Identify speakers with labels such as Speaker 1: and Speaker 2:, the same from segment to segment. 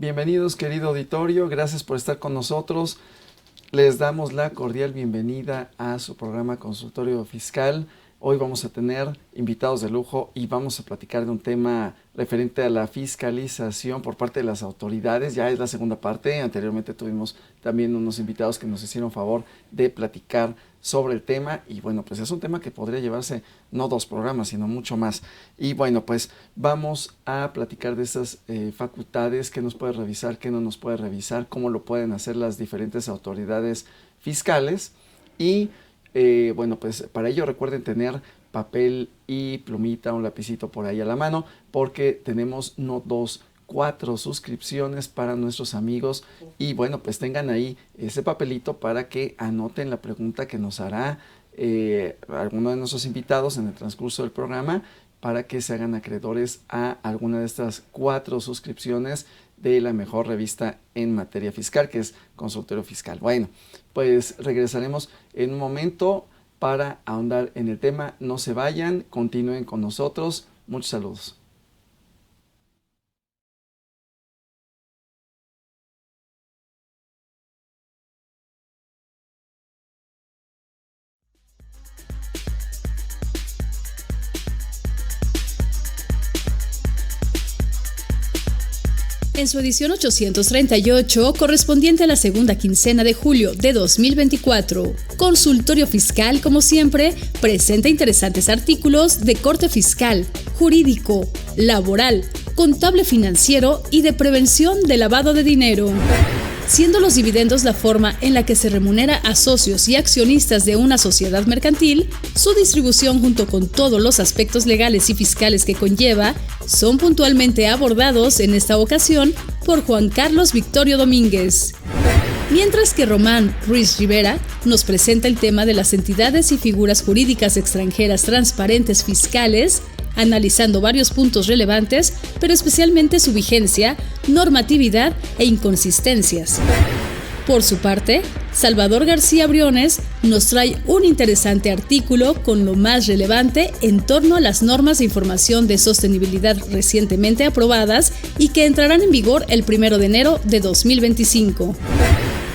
Speaker 1: Bienvenidos, querido auditorio, gracias por estar con nosotros. Les damos la cordial bienvenida a su programa Consultorio Fiscal. Hoy vamos a tener invitados de lujo y vamos a platicar de un tema referente a la fiscalización por parte de las autoridades. Ya es la segunda parte. Anteriormente tuvimos también unos invitados que nos hicieron favor de platicar sobre el tema. Y bueno, pues es un tema que podría llevarse no 2 programas, sino mucho más. Y bueno, pues vamos a platicar de esas facultades, qué nos puede revisar, qué no nos puede revisar, cómo lo pueden hacer las diferentes autoridades fiscales. Y bueno, pues para ello recuerden tener papel y plumita, un lapicito por ahí a la mano, porque tenemos no 2, 4 suscripciones para nuestros amigos. Y bueno, pues tengan ahí ese papelito para que anoten la pregunta que nos hará alguno de nuestros invitados en el transcurso del programa, para que se hagan acreedores a alguna de estas 4 suscripciones de la mejor revista en materia fiscal, que es Consultorio Fiscal. Bueno, pues regresaremos en un momento para ahondar en el tema. No se vayan, continúen con nosotros. Muchos saludos.
Speaker 2: En su edición 838, correspondiente a la segunda quincena de julio de 2024, Consultorio Fiscal, como siempre, presenta interesantes artículos de corte fiscal, jurídico, laboral, contable financiero y de prevención de lavado de dinero. Siendo los dividendos la forma en la que se remunera a socios y accionistas de una sociedad mercantil, su distribución junto con todos los aspectos legales y fiscales que conlleva son puntualmente abordados en esta ocasión por Juan Carlos Victorio Domínguez. Mientras que Román Ruiz Rivera nos presenta el tema de las entidades y figuras jurídicas extranjeras transparentes fiscales, analizando varios puntos relevantes, pero especialmente su vigencia, normatividad e inconsistencias. Por su parte, Salvador García Briones nos trae un interesante artículo con lo más relevante en torno a las normas de información de sostenibilidad recientemente aprobadas y que entrarán en vigor el 1 de enero de 2025.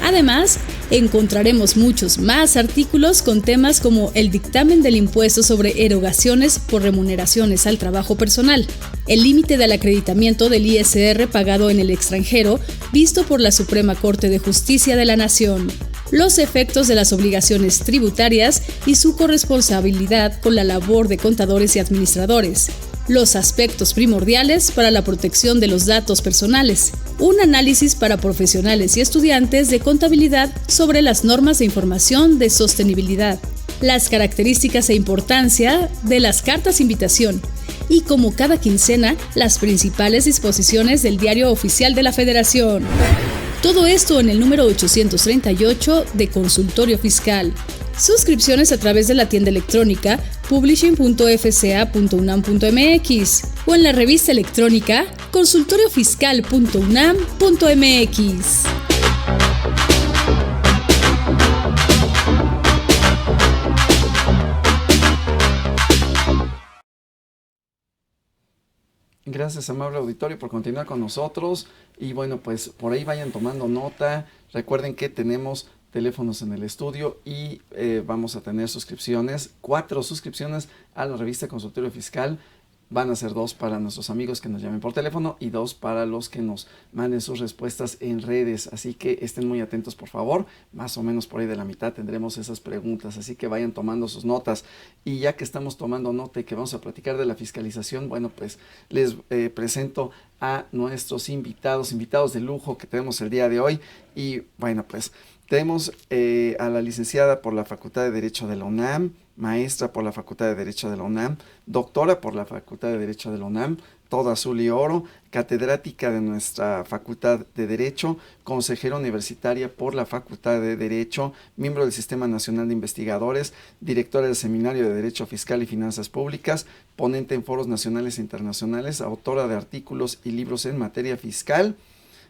Speaker 2: Además, encontraremos muchos más artículos con temas como el dictamen del impuesto sobre erogaciones por remuneraciones al trabajo personal, el límite del acreditamiento del ISR pagado en el extranjero visto por la Suprema Corte de Justicia de la Nación, los efectos de las obligaciones tributarias y su corresponsabilidad con la labor de contadores y administradores, los aspectos primordiales para la protección de los datos personales, un análisis para profesionales y estudiantes de contabilidad sobre las normas de información de sostenibilidad, las características e importancia de las cartas invitación y, como cada quincena, las principales disposiciones del Diario Oficial de la Federación. Todo esto en el número 838 de Consultorio Fiscal. Suscripciones a través de la tienda electrónica publishing.fca.unam.mx o en la revista electrónica consultoriofiscal.unam.mx.
Speaker 1: Gracias, amable auditorio, por continuar con nosotros. Y bueno, pues por ahí vayan tomando nota. Recuerden que tenemos teléfonos en el estudio y vamos a tener suscripciones, 4 suscripciones a la revista Consultorio Fiscal. Van a ser 2 para nuestros amigos que nos llamen por teléfono y 2 para los que nos manden sus respuestas en redes. Así que estén muy atentos, por favor. Más o menos por ahí de la mitad tendremos esas preguntas, así que vayan tomando sus notas. Y ya que estamos tomando nota y que vamos a platicar de la fiscalización, bueno, pues les presento a nuestros invitados de lujo que tenemos el día de hoy. Y bueno, pues tenemos a la licenciada por la Facultad de Derecho de la UNAM, maestra por la Facultad de Derecho de la UNAM, doctora por la Facultad de Derecho de la UNAM, todo azul y oro, catedrática de nuestra Facultad de Derecho, consejera universitaria por la Facultad de Derecho, miembro del Sistema Nacional de Investigadores, directora del Seminario de Derecho Fiscal y Finanzas Públicas, ponente en foros nacionales e internacionales, autora de artículos y libros en materia fiscal.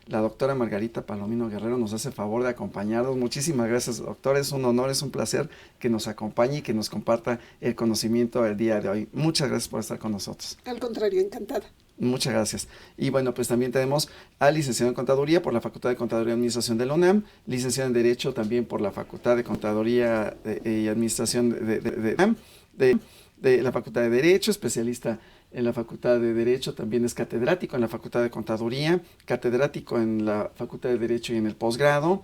Speaker 1: La doctora Margarita Palomino Guerrero nos hace favor de acompañarnos. Muchísimas gracias, doctora. Es un honor, es un placer que nos acompañe y que nos comparta el conocimiento del día de hoy. Muchas gracias por estar con nosotros.
Speaker 3: Al contrario, encantada.
Speaker 1: Muchas gracias. Y bueno, pues también tenemos a licenciado en Contaduría por la Facultad de Contaduría y Administración de la UNAM, licenciado en Derecho también por la Facultad de Contaduría y Administración de UNAM, de la Facultad de Derecho, especialista en la Facultad de Derecho, también es catedrático en la Facultad de Contaduría, catedrático en la Facultad de Derecho y en el posgrado,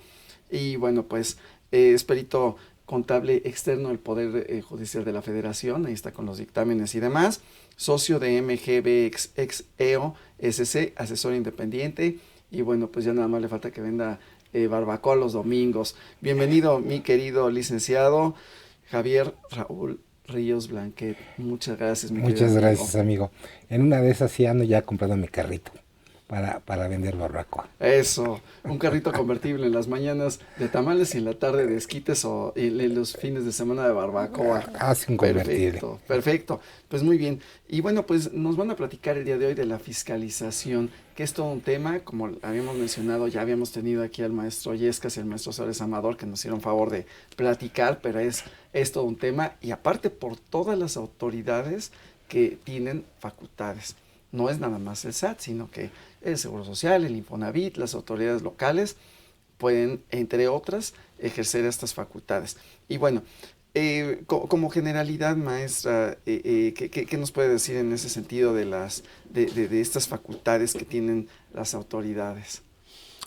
Speaker 1: y bueno, pues es perito contable externo del Poder Judicial de la Federación, ahí está con los dictámenes y demás, socio de MGB EO SC, asesor independiente, y bueno, pues ya nada más le falta que venda barbacoa los domingos. Bienvenido, mi querido licenciado Javier Raúl Ríos Blanquet. Muchas gracias, mi querido
Speaker 3: Muchas gracias, amigo. En una de esas sí ando ya comprando mi carrito para vender barbacoa.
Speaker 1: Eso, un carrito convertible en las mañanas de tamales y en la tarde de esquites y los fines de semana de barbacoa.
Speaker 3: Hace un convertible.
Speaker 1: Perfecto, perfecto. Pues muy bien. Y bueno, pues nos van a platicar el día de hoy de la fiscalización, que es todo un tema, como habíamos mencionado, ya habíamos tenido aquí al maestro Yescas y al maestro Suárez Amador, que nos hicieron favor de platicar, pero es todo un tema, y aparte por todas las autoridades que tienen facultades. No es nada más el SAT, sino que el Seguro Social, el Infonavit, las autoridades locales pueden, entre otras, ejercer estas facultades. Y bueno, como generalidad, maestra, ¿qué nos puede decir en ese sentido de estas facultades que tienen las autoridades?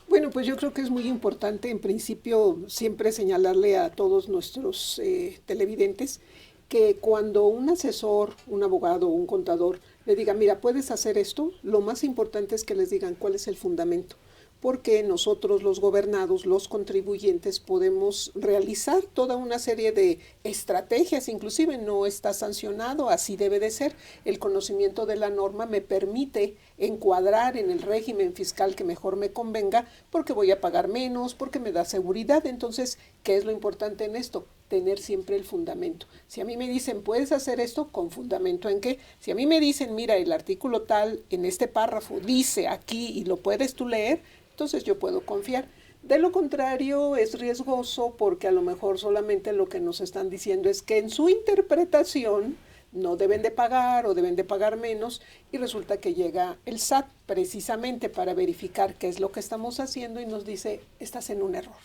Speaker 4: Bueno, pues yo creo que es muy importante, en principio, siempre señalarle a todos nuestros televidentes que cuando un asesor, un abogado o un contador le diga, mira, puedes hacer esto, lo más importante es que les digan cuál es el fundamento, porque nosotros los gobernados, los contribuyentes, podemos realizar toda una serie de estrategias, inclusive no está sancionado, así debe de ser. El conocimiento de la norma me permite encuadrar en el régimen fiscal que mejor me convenga, porque voy a pagar menos, porque me da seguridad. Entonces, ¿qué es lo importante en esto? Tener siempre el fundamento. Si a mí me dicen, puedes hacer esto, ¿con fundamento en qué? Si a mí me dicen, mira, el artículo tal en este párrafo dice aquí y lo puedes tú leer, entonces yo puedo confiar. De lo contrario, es riesgoso porque a lo mejor solamente lo que nos están diciendo es que en su interpretación no deben de pagar o deben de pagar menos, y resulta que llega el SAT precisamente para verificar qué es lo que estamos haciendo y nos dice, estás en un error.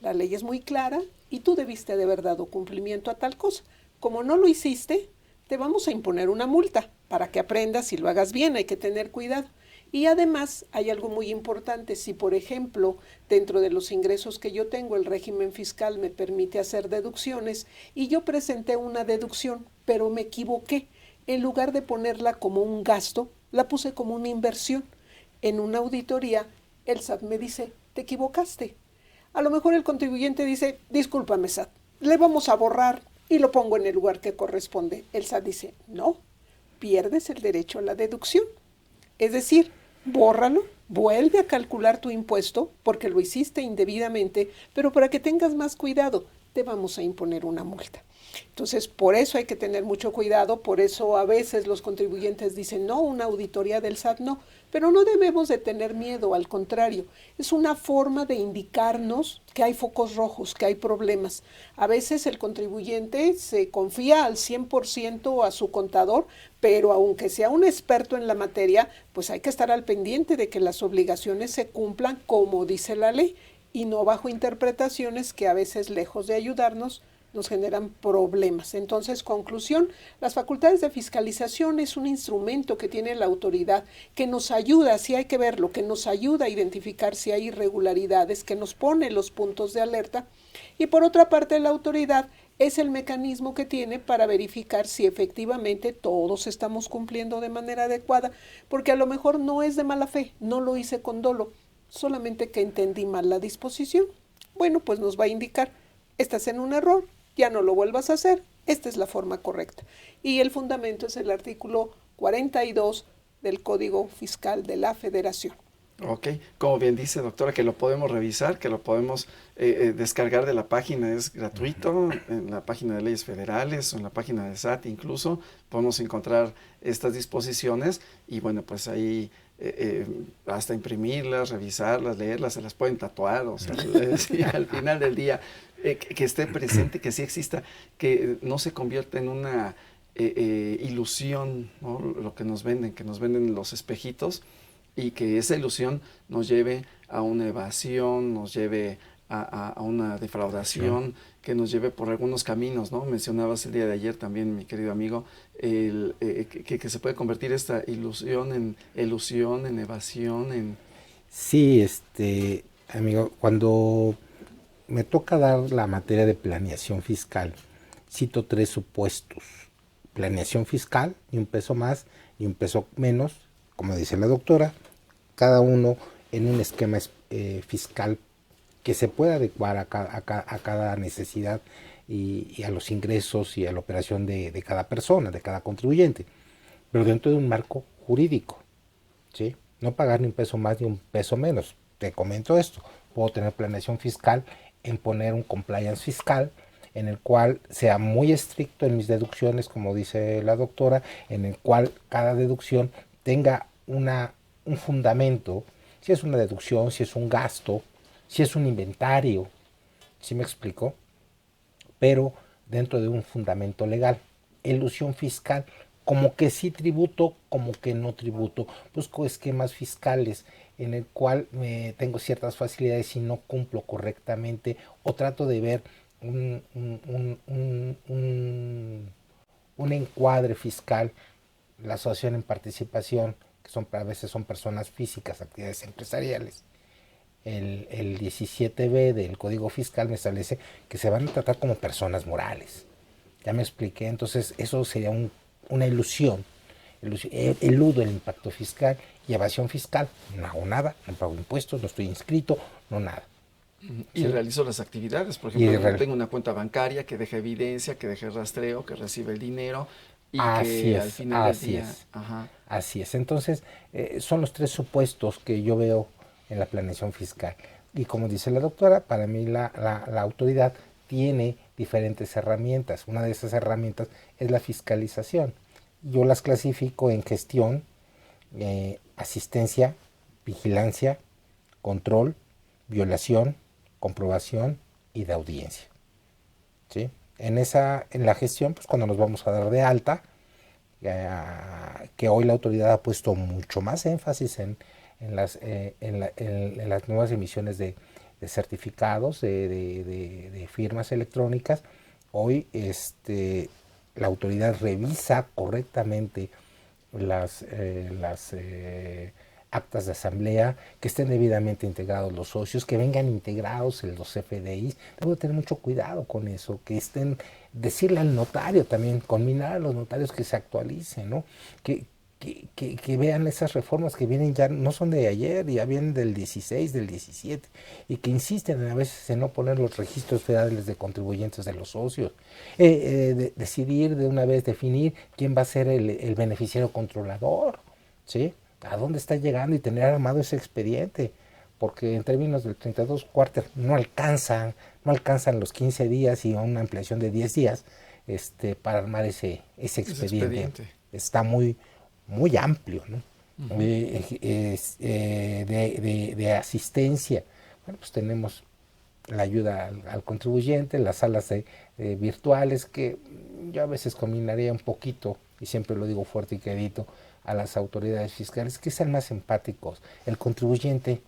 Speaker 4: La ley es muy clara y tú debiste de haber dado cumplimiento a tal cosa. Como no lo hiciste, te vamos a imponer una multa para que aprendas y lo hagas bien, hay que tener cuidado. Y además hay algo muy importante, si por ejemplo dentro de los ingresos que yo tengo el régimen fiscal me permite hacer deducciones y yo presenté una deducción pero me equivoqué, en lugar de ponerla como un gasto, la puse como una inversión. En una auditoría el SAT me dice, te equivocaste. A lo mejor el contribuyente dice, discúlpame SAT, le vamos a borrar y lo pongo en el lugar que corresponde. El SAT dice, no, pierdes el derecho a la deducción. Es decir, bórralo, vuelve a calcular tu impuesto porque lo hiciste indebidamente, pero para que tengas más cuidado, te vamos a imponer una multa. Entonces, por eso hay que tener mucho cuidado, por eso a veces los contribuyentes dicen, no, una auditoría del SAT no, pero no debemos de tener miedo, al contrario, es una forma de indicarnos que hay focos rojos, que hay problemas. A veces el contribuyente se confía al 100% a su contador, pero aunque sea un experto en la materia, pues hay que estar al pendiente de que las obligaciones se cumplan como dice la ley y no bajo interpretaciones que a veces, lejos de ayudarnos, nos generan problemas. Entonces, conclusión, las facultades de fiscalización es un instrumento que tiene la autoridad, que nos ayuda, si hay que verlo, que nos ayuda a identificar si hay irregularidades, que nos pone los puntos de alerta, y por otra parte la autoridad es el mecanismo que tiene para verificar si efectivamente todos estamos cumpliendo de manera adecuada, porque a lo mejor no es de mala fe, no lo hice con dolo, solamente que entendí mal la disposición. Bueno, pues nos va a indicar, estás en un error, ya no lo vuelvas a hacer, esta es la forma correcta. Y el fundamento es el artículo 42 del Código Fiscal de la Federación.
Speaker 1: Ok, como bien dice, doctora, que lo podemos revisar, que lo podemos descargar de la página, es gratuito, en la página de Leyes Federales o en la página de SAT incluso, podemos encontrar estas disposiciones y bueno, pues ahí hasta imprimirlas, revisarlas, leerlas, se las pueden tatuar, o sea, al final del día, que esté presente, que sí exista, que no se convierta en una ilusión, ¿no? Lo que nos venden los espejitos, y que esa ilusión nos lleve a una evasión, nos lleve a una defraudación, que nos lleve por algunos caminos, ¿no? Mencionabas el día de ayer también, mi querido amigo, que se puede convertir esta ilusión en elusión, en evasión, en...
Speaker 3: Sí, amigo, cuando me toca dar la materia de planeación fiscal, cito 3 supuestos. Planeación fiscal, ni un peso más, ni un peso menos, como dice la doctora, cada uno en un esquema fiscal que se pueda adecuar a cada necesidad y a los ingresos y a la operación de cada persona, de cada contribuyente, pero dentro de un marco jurídico, ¿sí? No pagar ni un peso más ni un peso menos. Te comento esto, puedo tener planeación fiscal en poner un compliance fiscal en el cual sea muy estricto en mis deducciones, como dice la doctora, en el cual cada deducción tenga un fundamento, si es una deducción, si es un gasto, si es un inventario, ¿sí me explico? Pero dentro de un fundamento legal. Elusión fiscal, como que sí tributo, como que no tributo. Busco esquemas fiscales en el cual tengo ciertas facilidades y no cumplo correctamente, o trato de ver un encuadre fiscal, la asociación en participación, que a veces son personas físicas, actividades empresariales. El 17B del Código Fiscal me establece que se van a tratar como personas morales. Ya me expliqué, entonces eso sería una ilusión. Eludo el impacto fiscal y evasión fiscal. No hago nada, no pago impuestos, no estoy inscrito, no nada.
Speaker 1: Y realizo las actividades, por ejemplo, tengo una cuenta bancaria que deja evidencia, que deje rastreo, que recibe el dinero y que al final del día...
Speaker 3: Así es, entonces son los 3 supuestos que yo veo en la planeación fiscal. Y como dice la doctora, para mí la autoridad tiene diferentes herramientas. Una de esas herramientas es la fiscalización. Yo las clasifico en gestión, asistencia, vigilancia, control, violación, comprobación y de audiencia. ¿Sí? En la gestión, pues cuando nos vamos a dar de alta, que hoy la autoridad ha puesto mucho más énfasis en las nuevas emisiones de certificados, de firmas electrónicas. Hoy la autoridad revisa correctamente las actas de asamblea, que estén debidamente integrados los socios, que vengan integrados los CFDIs. Debo tener mucho cuidado con eso, que decirle al notario también, conminar a los notarios que se actualicen, ¿no? Que vean esas reformas que vienen ya, no son de ayer, ya vienen del 16, del 17, y que insisten a veces en no poner los registros federales de contribuyentes de los socios, decidir de una vez, definir quién va a ser el beneficiario controlador, ¿sí? A dónde está llegando y tener armado ese expediente, porque en términos del 32 cuarter no alcanzan los 15 días y una ampliación de 10 días para armar ese expediente. Está muy amplio, ¿no? Uh-huh. De asistencia. Bueno, pues tenemos la ayuda al contribuyente, las salas virtuales, que yo a veces combinaría un poquito, y siempre lo digo fuerte y quedito, a las autoridades fiscales, que sean más empáticos. El contribuyente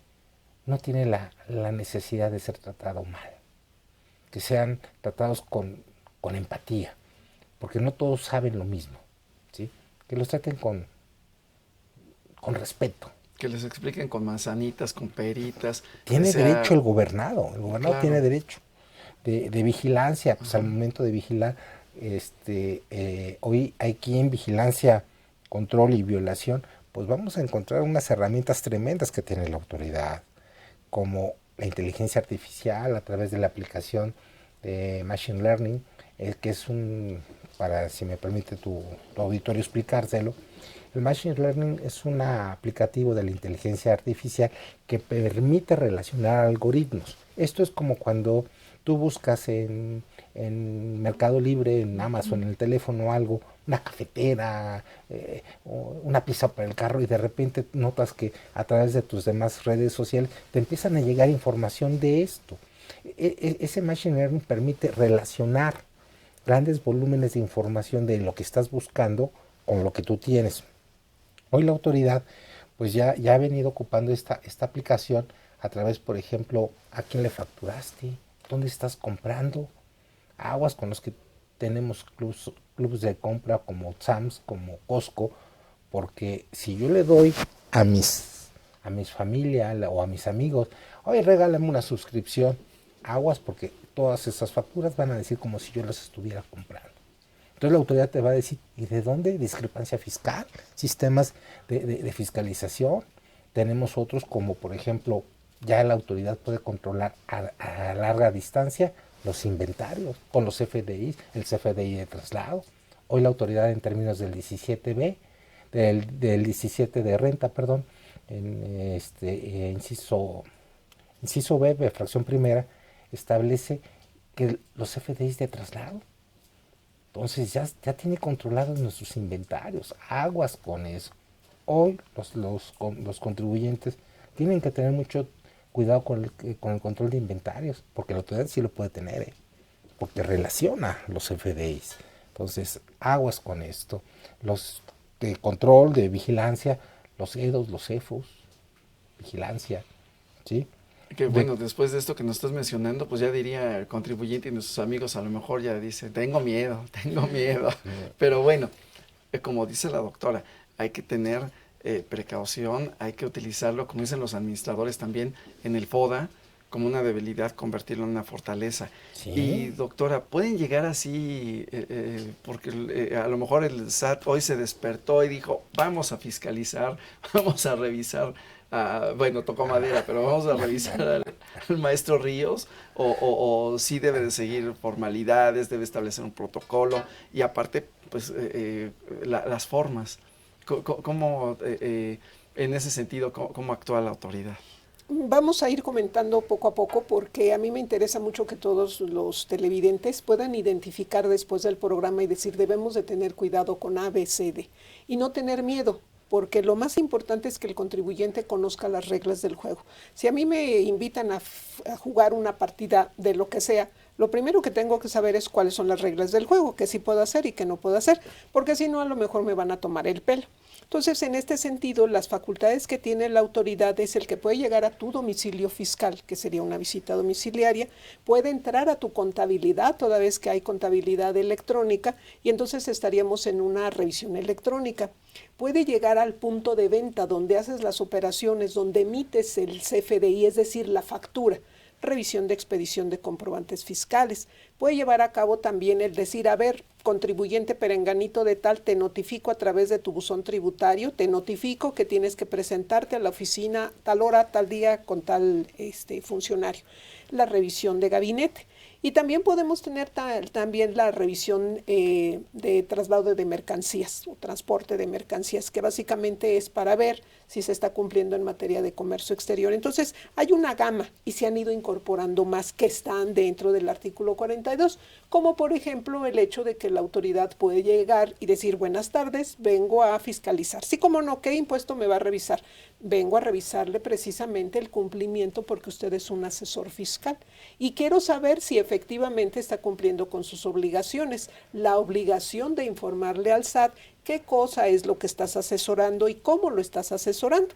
Speaker 3: no tiene la necesidad de ser tratado mal, que sean tratados con empatía, porque no todos saben lo mismo, ¿sí? Que los traten con respeto.
Speaker 1: Que les expliquen con manzanitas, con peritas.
Speaker 3: Tiene derecho el gobernado claro. Tiene derecho de vigilancia, pues al momento de vigilar, hoy aquí en vigilancia, control y violación, pues vamos a encontrar unas herramientas tremendas que tiene la autoridad, como la inteligencia artificial a través de la aplicación de Machine Learning, que es para, si me permite tu auditorio explicárselo. El Machine Learning es un aplicativo de la inteligencia artificial que permite relacionar algoritmos. Esto es como cuando tú buscas en Mercado Libre, en Amazon, en el teléfono algo, una cafetera, una pieza para el carro, y de repente notas que a través de tus demás redes sociales te empiezan a llegar información de esto. Ese Machine Learning permite relacionar grandes volúmenes de información de lo que estás buscando con lo que tú tienes. Hoy la autoridad pues ya ha venido ocupando esta aplicación a través, por ejemplo, a quién le facturaste, dónde estás comprando, aguas con los que tenemos clubs de compra como Sam's, como Costco, porque si yo le doy a mis familia o a mis amigos, oye, regálame una suscripción, aguas porque todas esas facturas van a decir como si yo las estuviera comprando. Entonces la autoridad te va a decir, ¿y de dónde? Discrepancia fiscal, sistemas de fiscalización. Tenemos otros como, por ejemplo, ya la autoridad puede controlar a larga distancia los inventarios con los CFDIs, el CFDI de traslado. Hoy la autoridad en términos del 17B, del 17 de renta, perdón, en inciso B, fracción primera, establece que los CFDIs de traslado, entonces ya tiene controlados nuestros inventarios, aguas con eso. Hoy los contribuyentes tienen que tener mucho cuidado con el control de inventarios, porque la autoridad sí lo puede tener, porque relaciona los CFDIs. Entonces, aguas con esto. Los de control, de vigilancia, los EDOs, los CEFOS, vigilancia, ¿sí?
Speaker 1: Que bueno, después de esto que nos estás mencionando, pues ya diría el contribuyente y nuestros amigos a lo mejor ya dicen, tengo miedo. Pero bueno, como dice la doctora, hay que tener precaución, hay que utilizarlo, como dicen los administradores también, en el FODA, como una debilidad, convertirlo en una fortaleza.
Speaker 3: Sí.
Speaker 1: Y doctora, pueden llegar así, porque a lo mejor el SAT hoy se despertó y dijo, vamos a fiscalizar, vamos a revisar, bueno, tocó madera, pero vamos a revisar al maestro Ríos, o sí debe de seguir formalidades, debe establecer un protocolo, y aparte, pues, las formas. ¿Cómo, en ese sentido, cómo actúa la autoridad?
Speaker 4: Vamos a ir comentando poco a poco porque a mí me interesa mucho que todos los televidentes puedan identificar después del programa y decir debemos de tener cuidado con A, B, C, D y no tener miedo, porque lo más importante es que el contribuyente conozca las reglas del juego. Si a mí me invitan a jugar una partida de lo que sea, lo primero que tengo que saber es cuáles son las reglas del juego, qué sí puedo hacer y qué no puedo hacer, porque si no a lo mejor me van a tomar el pelo. Entonces, en este sentido, las facultades que tiene la autoridad es el que puede llegar a tu domicilio fiscal, que sería una visita domiciliaria, puede entrar a tu contabilidad, toda vez que hay contabilidad electrónica, y entonces estaríamos en una revisión electrónica. Puede llegar al punto de venta, donde haces las operaciones, donde emites el CFDI, es decir, la factura. Revisión de expedición de comprobantes fiscales. Puede llevar a cabo también el decir, a ver, contribuyente perenganito de tal, te notifico a través de tu buzón tributario, te notifico que tienes que presentarte a la oficina tal hora, tal día, con tal funcionario. La revisión de gabinete. Y también podemos tener también la revisión de traslado de mercancías o transporte de mercancías, que básicamente es para ver si se está cumpliendo en materia de comercio exterior. Entonces, hay una gama y se han ido incorporando más que están dentro del artículo 42, como por ejemplo el hecho de que la autoridad puede llegar y decir, buenas tardes, vengo a fiscalizar. Sí, como no, ¿qué impuesto me va a revisar? Vengo a revisarle precisamente el cumplimiento porque usted es un asesor fiscal y quiero saber si efectivamente está cumpliendo con sus obligaciones. La obligación de informarle al SAT qué cosa es lo que estás asesorando y cómo lo estás asesorando.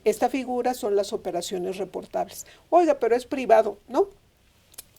Speaker 4: Esta figura son las operaciones reportables. Oiga, pero es privado, ¿no?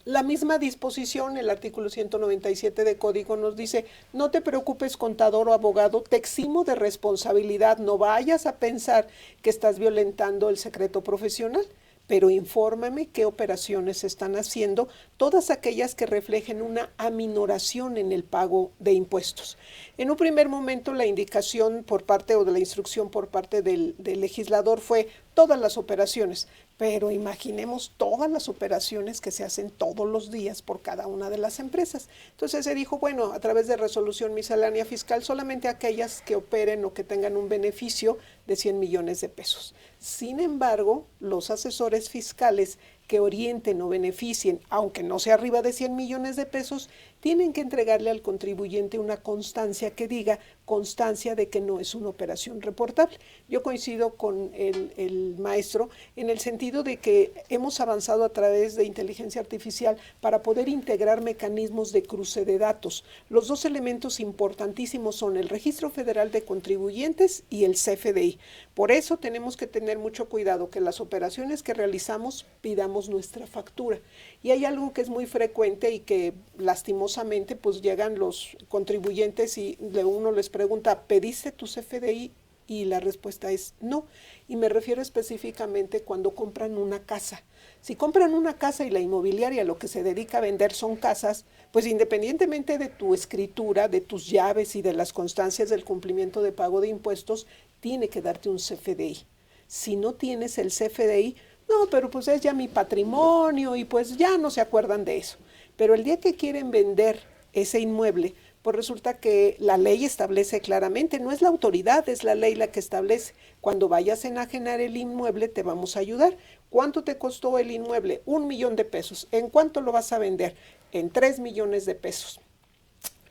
Speaker 4: La misma disposición, el artículo 197 de Código nos dice, no te preocupes contador o abogado, te eximo de responsabilidad, no vayas a pensar que estás violentando el secreto profesional, pero infórmame qué operaciones se están haciendo, todas aquellas que reflejen una aminoración en el pago de impuestos. En un primer momento la indicación por parte o de la instrucción por parte del legislador fue todas las operaciones, pero imaginemos todas las operaciones que se hacen todos los días por cada una de las empresas. Entonces se dijo, bueno, a través de resolución miscelánea fiscal, solamente aquellas que operen o que tengan un beneficio de 100 millones de pesos. Sin embargo, los asesores fiscales que orienten o beneficien, aunque no sea arriba de 100 millones de pesos, tienen que entregarle al contribuyente una constancia que diga constancia de que no es una operación reportable. Yo coincido con el maestro en el sentido de que hemos avanzado a través de inteligencia artificial para poder integrar mecanismos de cruce de datos. Los dos elementos importantísimos son el Registro Federal de Contribuyentes y el CFDI. Por eso tenemos que tener mucho cuidado que las operaciones que realizamos pidamos nuestra factura. Y hay algo que es muy frecuente y que lastimosamente pues llegan los contribuyentes y uno les pregunta, ¿pediste tu CFDI? Y la respuesta es no. Y me refiero específicamente cuando compran una casa. Si compran una casa y la inmobiliaria lo que se dedica a vender son casas, pues independientemente de tu escritura, de tus llaves y de las constancias del cumplimiento de pago de impuestos, tiene que darte un CFDI. Si no tienes el CFDI, no, pero pues es ya mi patrimonio y pues ya no se acuerdan de eso. Pero el día que quieren vender ese inmueble, pues resulta que la ley establece claramente, no es la autoridad, es la ley la que establece. Cuando vayas a enajenar el inmueble te vamos a ayudar. ¿Cuánto te costó el inmueble? 1 millón de pesos. ¿En cuánto lo vas a vender? En 3 millones de pesos.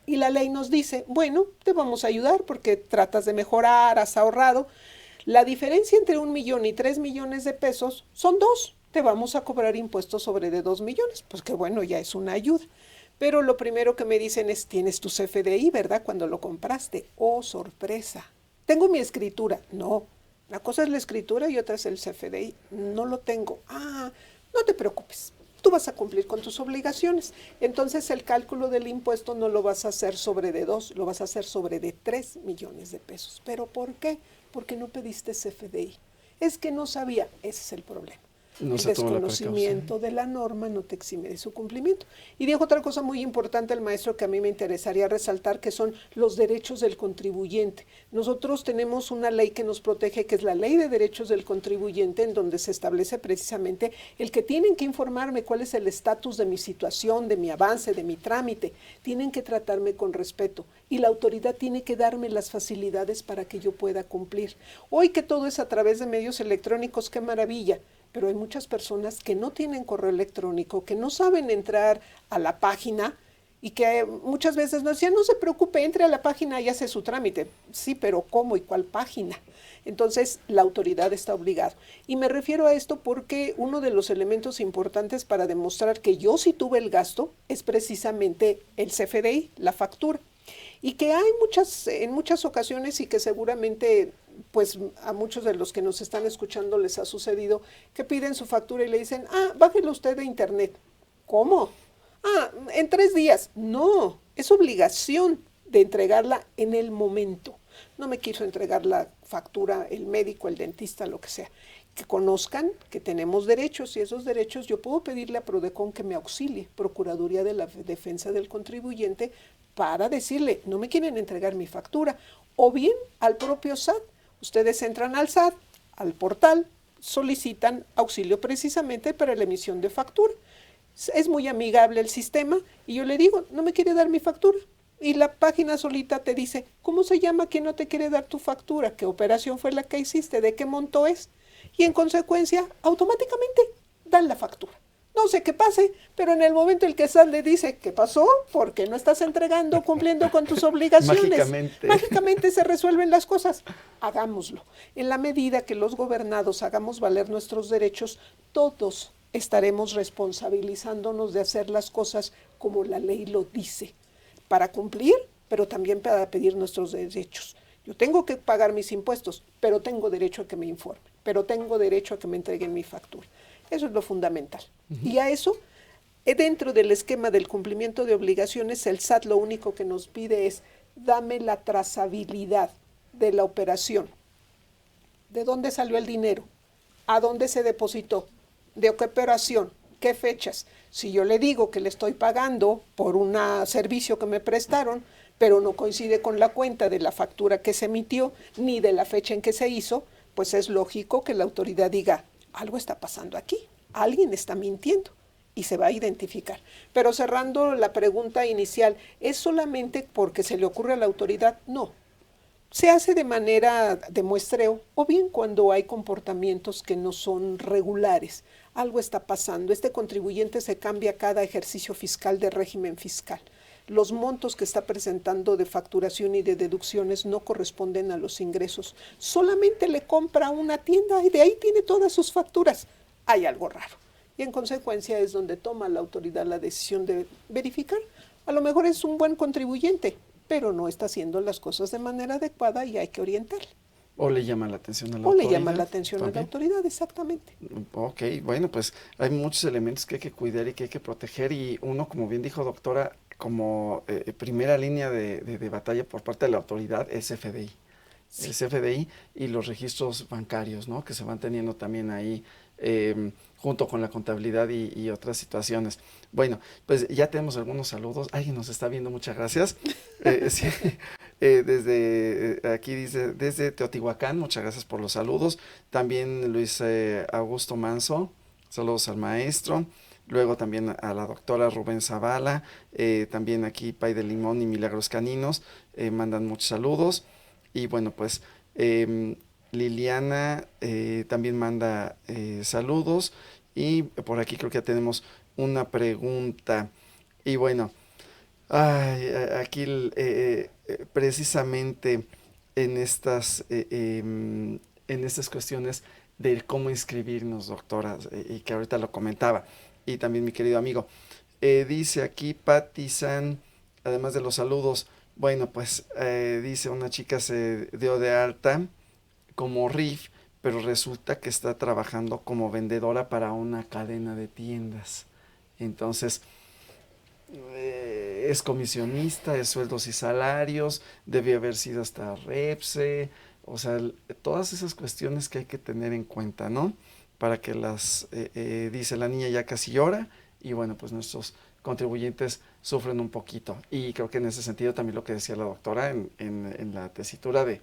Speaker 4: Y la ley nos dice, bueno, te vamos a ayudar porque tratas de mejorar, has ahorrado. La diferencia entre 1 millón y 3 millones de pesos son 2. Te vamos a cobrar impuestos sobre de 2 millones. Pues que bueno, ya es una ayuda. Pero lo primero que me dicen es, tienes tu CFDI, ¿verdad? Cuando lo compraste. ¡Oh, sorpresa! ¿Tengo mi escritura? No. Una cosa es la escritura y otra es el CFDI. No lo tengo. Ah, no te preocupes. Tú vas a cumplir con tus obligaciones. Entonces el cálculo del impuesto no lo vas a hacer sobre de 2, lo vas a hacer sobre de 3 millones de pesos. ¿Pero por qué? Porque no pediste CFDI. Es que no sabía. Ese es el problema.
Speaker 1: No
Speaker 4: el
Speaker 1: se tomó la
Speaker 4: desconocimiento de la norma no te exime de su cumplimiento. Y dijo otra cosa muy importante el maestro que a mí me interesaría resaltar, que son los derechos del contribuyente. Nosotros tenemos una ley que nos protege, que es la Ley de Derechos del Contribuyente, en donde se establece precisamente el que tienen que informarme cuál es el estatus de mi situación, de mi avance, de mi trámite. Tienen que tratarme con respeto y la autoridad tiene que darme las facilidades para que yo pueda cumplir. Hoy que todo es a través de medios electrónicos, qué maravilla. Pero hay muchas personas que no tienen correo electrónico, que no saben entrar a la página y que muchas veces nos decían, no se preocupe, entre a la página y hace su trámite. Sí, pero ¿cómo y cuál página? Entonces, la autoridad está obligada. Y me refiero a esto porque uno de los elementos importantes para demostrar que yo sí tuve el gasto es precisamente el CFDI, la factura. Y que hay en muchas ocasiones y que seguramente pues a muchos de los que nos están escuchando les ha sucedido que piden su factura y le dicen, bájelo usted de internet. ¿Cómo? En 3 días. No, es obligación de entregarla en el momento. No me quiso entregar la factura el médico, el dentista, lo que sea. Que conozcan que tenemos derechos y esos derechos yo puedo pedirle a Prodecon que me auxilie, Procuraduría de la Defensa del Contribuyente, para decirle, no me quieren entregar mi factura, o bien al propio SAT. Ustedes entran al SAT, al portal, solicitan auxilio precisamente para la emisión de factura. Es muy amigable el sistema y yo le digo, no me quiere dar mi factura. Y la página solita te dice, ¿cómo se llama quien no te quiere dar tu factura? ¿Qué operación fue la que hiciste? ¿De qué monto es? Y en consecuencia, automáticamente dan la factura. No sé qué pase, pero en el momento en que SAT le dice, ¿qué pasó? ¿Por qué no estás entregando, cumpliendo con tus obligaciones? Mágicamente se resuelven las cosas. Hagámoslo. En la medida que los gobernados hagamos valer nuestros derechos, todos estaremos responsabilizándonos de hacer las cosas como la ley lo dice, para cumplir, pero también para pedir nuestros derechos. Yo tengo que pagar mis impuestos, pero tengo derecho a que me informen, pero tengo derecho a que me entreguen mi factura. Eso es lo fundamental. Y a eso, dentro del esquema del cumplimiento de obligaciones, el SAT lo único que nos pide es, dame la trazabilidad de la operación. ¿De dónde salió el dinero? ¿A dónde se depositó? ¿De qué operación? ¿Qué fechas? Si yo le digo que le estoy pagando por un servicio que me prestaron, pero no coincide con la cuenta de la factura que se emitió, ni de la fecha en que se hizo, pues es lógico que la autoridad diga, algo está pasando aquí, alguien está mintiendo y se va a identificar. Pero cerrando la pregunta inicial, ¿es solamente porque se le ocurre a la autoridad? No. Se hace de manera de muestreo o bien cuando hay comportamientos que no son regulares. Algo está pasando. Este contribuyente se cambia cada ejercicio fiscal de régimen fiscal. los montos que está presentando de facturación y de deducciones no corresponden a los ingresos. Solamente le compra una tienda y de ahí tiene todas sus facturas. Hay algo raro. Y en consecuencia es donde toma la autoridad la decisión de verificar. A lo mejor es un buen contribuyente, pero no está haciendo las cosas de manera adecuada y hay que orientarle.
Speaker 1: O le llama la atención a la
Speaker 4: O
Speaker 1: autoridad.
Speaker 4: le llama la atención a la
Speaker 1: también.
Speaker 4: autoridad, exactamente.
Speaker 1: Ok, bueno, pues hay muchos elementos que hay que cuidar y que hay que proteger y uno, como bien dijo doctora, como primera línea de batalla por parte de la autoridad es FDI.
Speaker 4: Sí.
Speaker 1: El CFDI y los registros bancarios, ¿no? Que se van teniendo también ahí junto con la contabilidad y otras situaciones. Bueno, pues ya tenemos algunos saludos. Alguien nos está viendo, muchas gracias. Sí, desde aquí dice, desde Teotihuacán, muchas gracias por los saludos. También Luis Augusto Manso, saludos al maestro. Luego también a la doctora Rubén Zavala, también aquí Pay de Limón y Milagros Caninos, mandan muchos saludos. Y bueno, pues Liliana también manda saludos. Y por aquí creo que ya tenemos una pregunta. Y bueno, aquí precisamente en estas cuestiones de cómo inscribirnos, doctora, y que ahorita lo comentaba. Y también mi querido amigo. Dice aquí Patti San, además de los saludos, bueno, pues dice una chica se dio de alta como RIF, pero resulta que está trabajando como vendedora para una cadena de tiendas. Entonces, es comisionista, es sueldos y salarios, debe haber sido hasta Repse, o sea, todas esas cuestiones que hay que tener en cuenta, ¿no? Para que dice la niña ya casi llora, y bueno, pues nuestros contribuyentes sufren un poquito. Y creo que en ese sentido también lo que decía la doctora en la tesitura de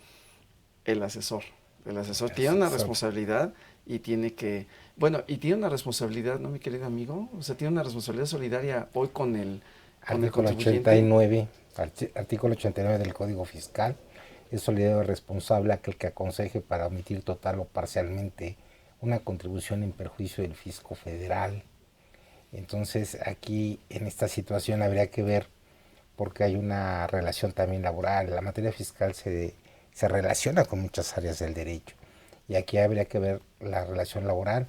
Speaker 1: el asesor. El asesor tiene una responsabilidad y tiene que, bueno, y tiene una responsabilidad, ¿no, mi querido amigo? O sea, tiene una responsabilidad solidaria hoy con el
Speaker 3: Artículo
Speaker 1: contribuyente.
Speaker 3: 89, artículo 89 del Código Fiscal. Es solidario y responsable aquel que aconseje para omitir total o parcialmente una contribución en perjuicio del fisco federal. Entonces, aquí en esta situación habría que ver, porque hay una relación también laboral. La materia fiscal se relaciona con muchas áreas del derecho. Y aquí habría que ver la relación laboral.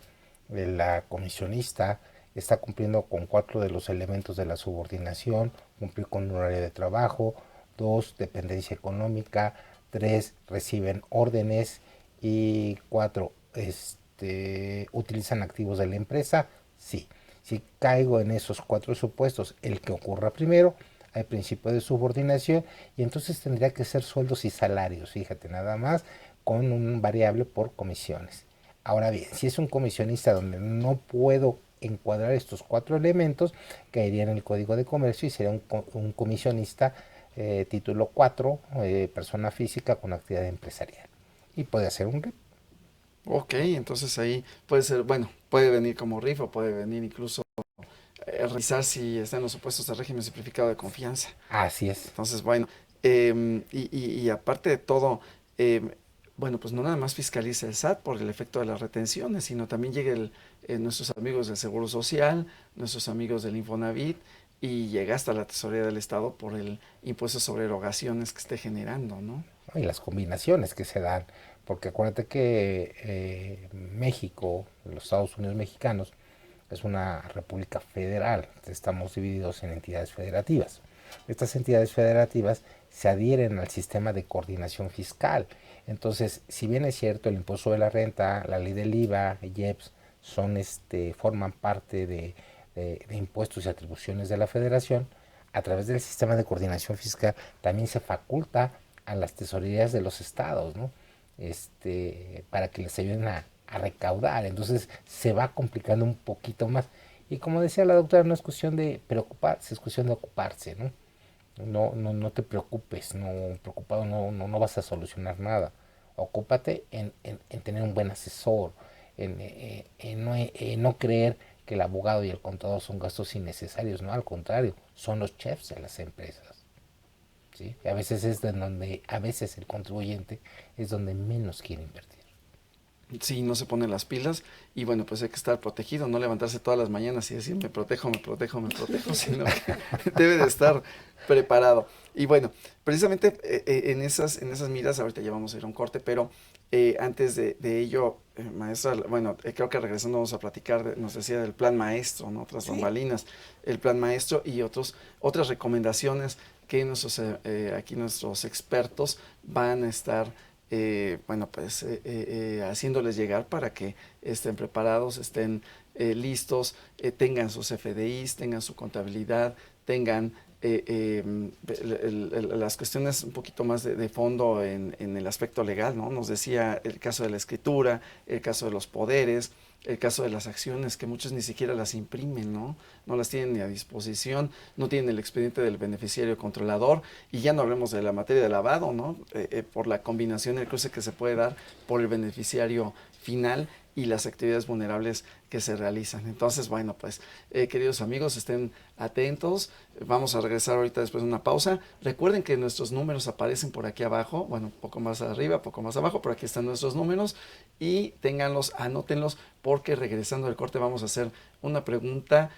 Speaker 3: La comisionista está cumpliendo con 4 de los elementos de la subordinación: cumplir con un horario de trabajo, 2, dependencia económica, 3, reciben órdenes, y 4, utilizan activos de la empresa. Sí, si caigo en esos 4 supuestos, el que ocurra primero, hay principio de subordinación, y entonces tendría que ser sueldos y salarios, fíjate, nada más, con un variable por comisiones. Ahora bien, si es un comisionista donde no puedo encuadrar estos 4 elementos, caería en el Código de Comercio y sería un comisionista título 4, persona física con actividad empresarial. Y puede hacer un RIF.
Speaker 1: Ok, entonces ahí puede ser, bueno, puede venir como RIF o puede venir incluso revisar si está en los supuestos de régimen simplificado de confianza.
Speaker 3: Así es.
Speaker 1: Entonces, bueno, y aparte de todo, bueno, pues no nada más fiscaliza el SAT por el efecto de las retenciones, sino también llega nuestros amigos del Seguro Social, nuestros amigos del Infonavit, y llega hasta la Tesorería del Estado por el impuesto sobre erogaciones que esté generando, ¿no?
Speaker 3: Y las combinaciones que se dan, porque acuérdate que México, los Estados Unidos mexicanos, es una república federal, estamos divididos en entidades federativas. Estas entidades federativas se adhieren al sistema de coordinación fiscal. Entonces, si bien es cierto, el impuesto sobre la renta, la ley del IVA, el IEPS, forman parte de impuestos y atribuciones de la federación, a través del sistema de coordinación fiscal también se faculta a las tesorerías de los estados, ¿no? Para que les ayuden a recaudar. Entonces se va complicando un poquito más. Y como decía la doctora, no es cuestión de preocuparse, es cuestión de ocuparse, ¿no? No te preocupes, preocupado no vas a solucionar nada. Ocúpate en tener un buen asesor, en no creer que el abogado y el contador son gastos innecesarios, no, al contrario, son los chefs de las empresas. ¿Sí? A veces el contribuyente es donde menos quiere invertir.
Speaker 1: si no se pone las pilas. Y bueno, pues hay que estar protegido, no levantarse todas las mañanas y decir me protejo, sino que debe de estar preparado. Y bueno, precisamente en esas miras, ahorita ya vamos a ir a un corte, pero antes de ello, maestra, bueno, creo que regresando vamos a platicar, nos decía del plan maestro, ¿no? Otras bambalinas, el plan maestro y otras recomendaciones que aquí nuestros expertos van a estar haciéndoles llegar para que estén preparados, estén listos, tengan sus FDIs, tengan su contabilidad, tengan las cuestiones un poquito más de fondo en el aspecto legal, ¿no? Nos decía el caso de la escritura, el caso de los poderes, el caso de las acciones, que muchos ni siquiera las imprimen, ¿no? No las tienen ni a disposición, no tienen el expediente del beneficiario controlador, y ya no hablemos de la materia de lavado, ¿no? Por la combinación, el cruce que se puede dar por el beneficiario final y las actividades vulnerables que se realizan. Entonces, bueno, pues, queridos amigos, estén atentos. Vamos a regresar ahorita después de una pausa. Recuerden que nuestros números aparecen por aquí abajo, bueno, un poco más arriba, poco más abajo, pero aquí están nuestros números, y ténganlos, anótenlos, porque regresando del corte vamos a hacer una pregunta.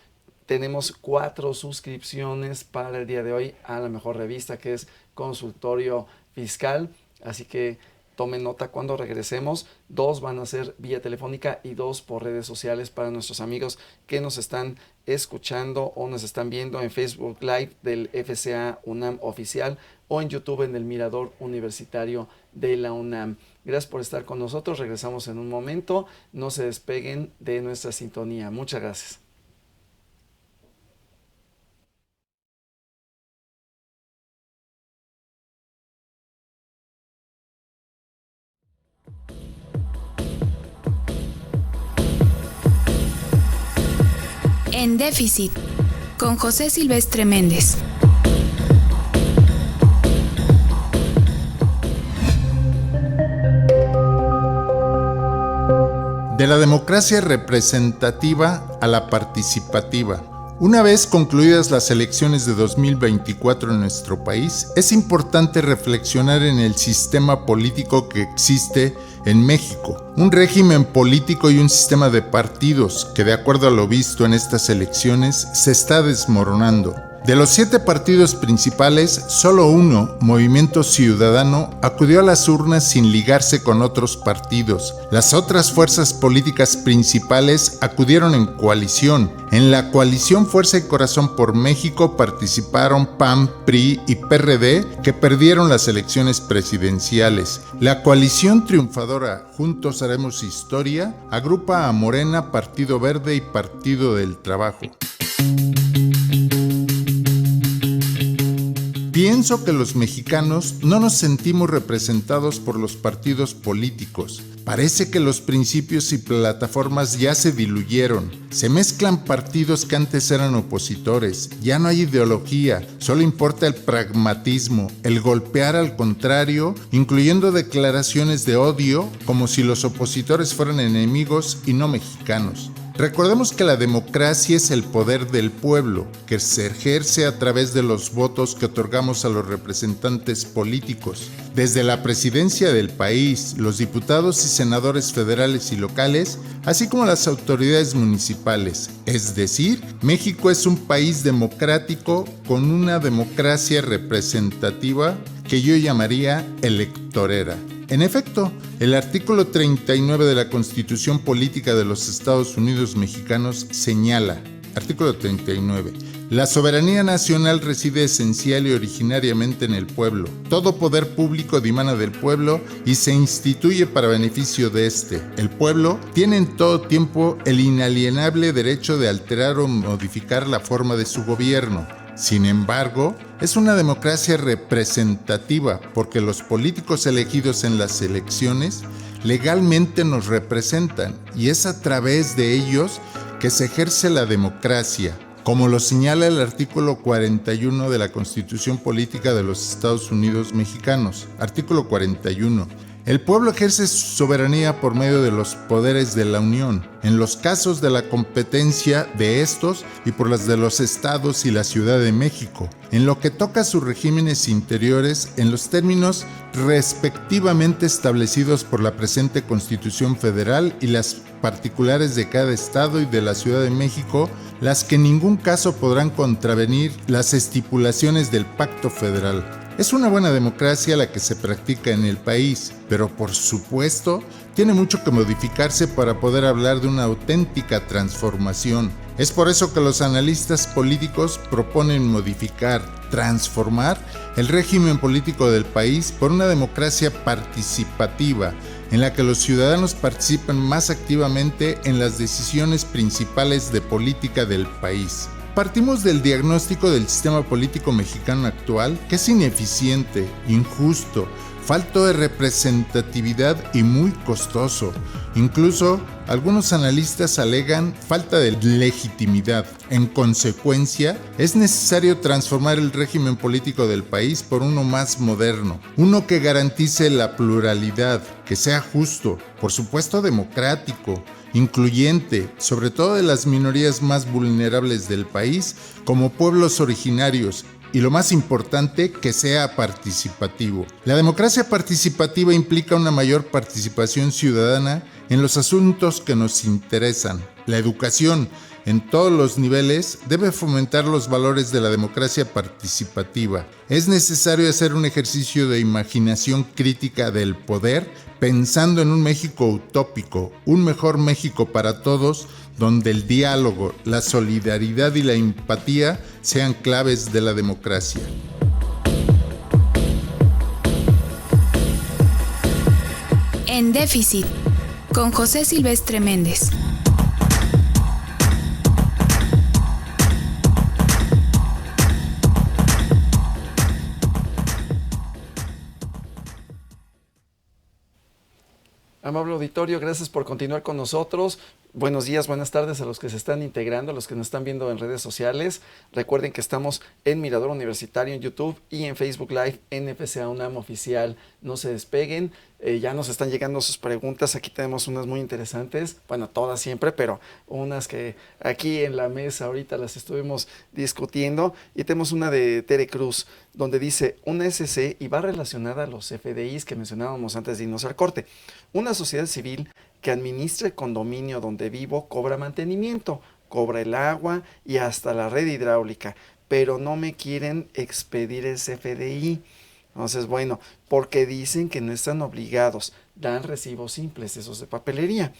Speaker 1: Tenemos 4 suscripciones para el día de hoy a la mejor revista, que es Consultorio Fiscal, así que tomen nota cuando regresemos. 2 van a ser vía telefónica y 2 por redes sociales para nuestros amigos que nos están escuchando o nos están viendo en Facebook Live del FCA UNAM Oficial o en YouTube en el Mirador Universitario de la UNAM. Gracias por estar con nosotros. Regresamos en un momento. No se despeguen de nuestra sintonía. Muchas gracias.
Speaker 5: En Déficit, con José Silvestre Méndez.
Speaker 6: De la democracia representativa a la participativa. Una vez concluidas las elecciones de 2024 en nuestro país, es importante reflexionar en el sistema político que existe en México, un régimen político y un sistema de partidos que, de acuerdo a lo visto en estas elecciones, se está desmoronando. De los 7 partidos principales, solo uno, Movimiento Ciudadano, acudió a las urnas sin ligarse con otros partidos. Las otras fuerzas políticas principales acudieron en coalición. En la coalición Fuerza y Corazón por México participaron PAN, PRI y PRD, que perdieron las elecciones presidenciales. La coalición triunfadora Juntos Haremos Historia agrupa a Morena, Partido Verde y Partido del Trabajo. Pienso que los mexicanos no nos sentimos representados por los partidos políticos. Parece que los principios y plataformas ya se diluyeron. Se mezclan partidos que antes eran opositores. Ya no hay ideología, solo importa el pragmatismo, el golpear al contrario, incluyendo declaraciones de odio, como si los opositores fueran enemigos y no mexicanos. Recordemos que la democracia es el poder del pueblo, que se ejerce a través de los votos que otorgamos a los representantes políticos. Desde la presidencia del país, los diputados y senadores federales y locales, así como las autoridades municipales. Es decir, México es un país democrático con una democracia representativa que yo llamaría electorera. En efecto, el artículo 39 de la Constitución Política de los Estados Unidos Mexicanos señala, artículo 39, la soberanía nacional reside esencial y originariamente en el pueblo. Todo poder público dimana del pueblo y se instituye para beneficio de éste. El pueblo tiene en todo tiempo el inalienable derecho de alterar o modificar la forma de su gobierno. Sin embargo, es una democracia representativa porque los políticos elegidos en las elecciones legalmente nos representan y es a través de ellos que se ejerce la democracia, como lo señala el artículo 41 de la Constitución Política de los Estados Unidos Mexicanos. Artículo 41. El pueblo ejerce su soberanía por medio de los poderes de la Unión, en los casos de la competencia de estos y por las de los estados y la Ciudad de México, en lo que toca a sus regímenes interiores en los términos respectivamente establecidos por la presente Constitución Federal y las particulares de cada estado y de la Ciudad de México, las que en ningún caso podrán contravenir las estipulaciones del Pacto Federal. Es una buena democracia la que se practica en el país, pero por supuesto tiene mucho que modificarse para poder hablar de una auténtica transformación. Es por eso que los analistas políticos proponen modificar, transformar el régimen político del país por una democracia participativa, en la que los ciudadanos participan más activamente en las decisiones principales de política del país. Partimos del diagnóstico del sistema político mexicano actual, que es ineficiente, injusto, falto de representatividad y muy costoso. Incluso, algunos analistas alegan falta de legitimidad. En consecuencia, es necesario transformar el régimen político del país por uno más moderno, uno que garantice la pluralidad, que sea justo, por supuesto democrático, incluyente, sobre todo de las minorías más vulnerables del país, como pueblos originarios, y lo más importante, que sea participativo. La democracia participativa implica una mayor participación ciudadana en los asuntos que nos interesan. La educación, en todos los niveles, debe fomentar los valores de la democracia participativa. Es necesario hacer un ejercicio de imaginación crítica del poder, pensando en un México utópico, un mejor México para todos, donde el diálogo, la solidaridad y la empatía sean claves de la democracia.
Speaker 5: En Déficit, con José Silvestre Méndez.
Speaker 1: Amable auditorio, gracias por continuar con nosotros. Buenos días, buenas tardes a los que se están integrando, a los que nos están viendo en redes sociales. Recuerden que estamos en Mirador Universitario en YouTube y en Facebook Live, NFCA UNAM Oficial. No se despeguen, ya nos están llegando sus preguntas. Aquí tenemos unas muy interesantes, bueno, todas siempre, pero unas que aquí en la mesa ahorita las estuvimos discutiendo. Y tenemos una de Tere Cruz, donde dice, una SC y va relacionada a los FDIs que mencionábamos antes de irnos al corte. Una sociedad civil que administra el condominio donde vivo cobra mantenimiento, cobra el agua y hasta la red hidráulica, pero no me quieren expedir ese FDI. Entonces, bueno, porque dicen que no están obligados, dan recibos simples, esos de papelería,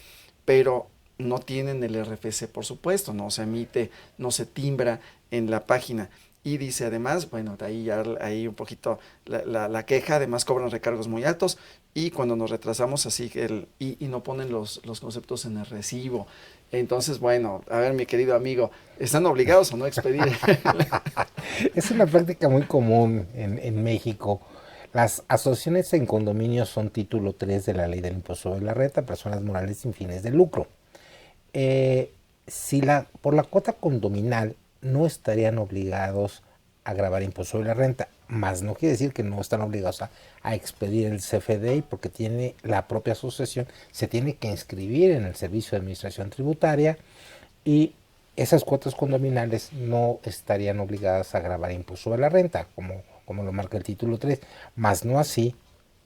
Speaker 1: pero no tienen el RFC, por supuesto, no se emite, no se timbra en la página. Y dice además, bueno, de ahí ya ahí un poquito la queja, además cobran recargos muy altos y cuando nos retrasamos así y no ponen los conceptos en el recibo. Entonces, bueno, a ver mi querido amigo, ¿están obligados o no a expedir?
Speaker 3: Es una práctica muy común en México. Las asociaciones en condominios son título 3 de la Ley del Impuesto sobre la Renta, personas morales sin fines de lucro. Por la cuota condominal no estarían obligados a gravar impuesto sobre la renta, más no quiere decir que no están obligados a expedir el CFDI, porque tiene la propia asociación, se tiene que inscribir en el Servicio de Administración Tributaria y esas cuotas condominales no estarían obligadas a gravar impuesto sobre la renta, como lo marca el título 3, más no así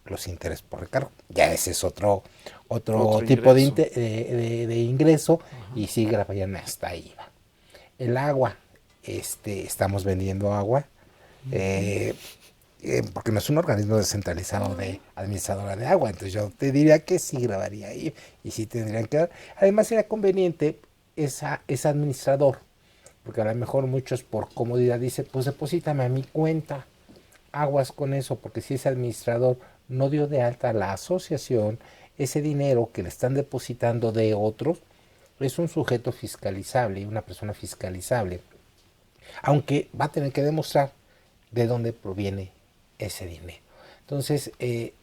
Speaker 3: los intereses por recargo. Ya ese es otro tipo de ingreso. Ajá. Y sí grabarían hasta IVA. El agua. Estamos vendiendo agua, porque no es un organismo descentralizado de administradora de agua, entonces yo te diría que sí grabaría ahí, y sí tendrían que dar. Además sería conveniente ese administrador, porque a lo mejor muchos por comodidad dicen, pues deposítame a mi cuenta, aguas con eso, porque si ese administrador no dio de alta a la asociación, ese dinero que le están depositando de otros, es un sujeto fiscalizable, una persona fiscalizable. Aunque va a tener que demostrar de dónde proviene ese dinero. Entonces,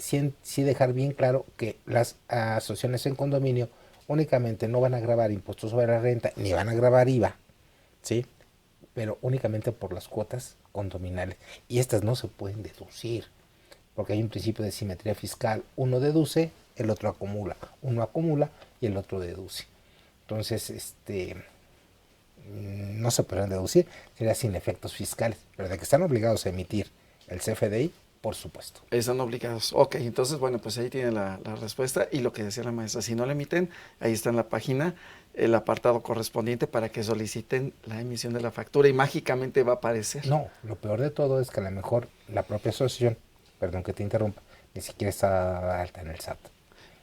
Speaker 3: sí dejar bien claro que las asociaciones en condominio únicamente no van a gravar impuestos sobre la renta, ni van a gravar IVA, ¿sí? Pero únicamente por las cuotas condominales. Y estas no se pueden deducir. porque hay un principio de simetría fiscal, uno deduce, el otro acumula, uno acumula y el otro deduce. Entonces, no se pueden deducir, sería sin efectos fiscales, pero de que están obligados a emitir el CFDI, por supuesto.
Speaker 1: Están obligados. Ok, entonces, bueno, pues ahí tiene la respuesta. Y lo que decía la maestra, si no la emiten, ahí está en la página el apartado correspondiente para que soliciten la emisión de la factura y mágicamente va a aparecer.
Speaker 3: No, lo peor de todo es que a lo mejor la propia asociación, perdón que te interrumpa, ni siquiera está alta en el SAT.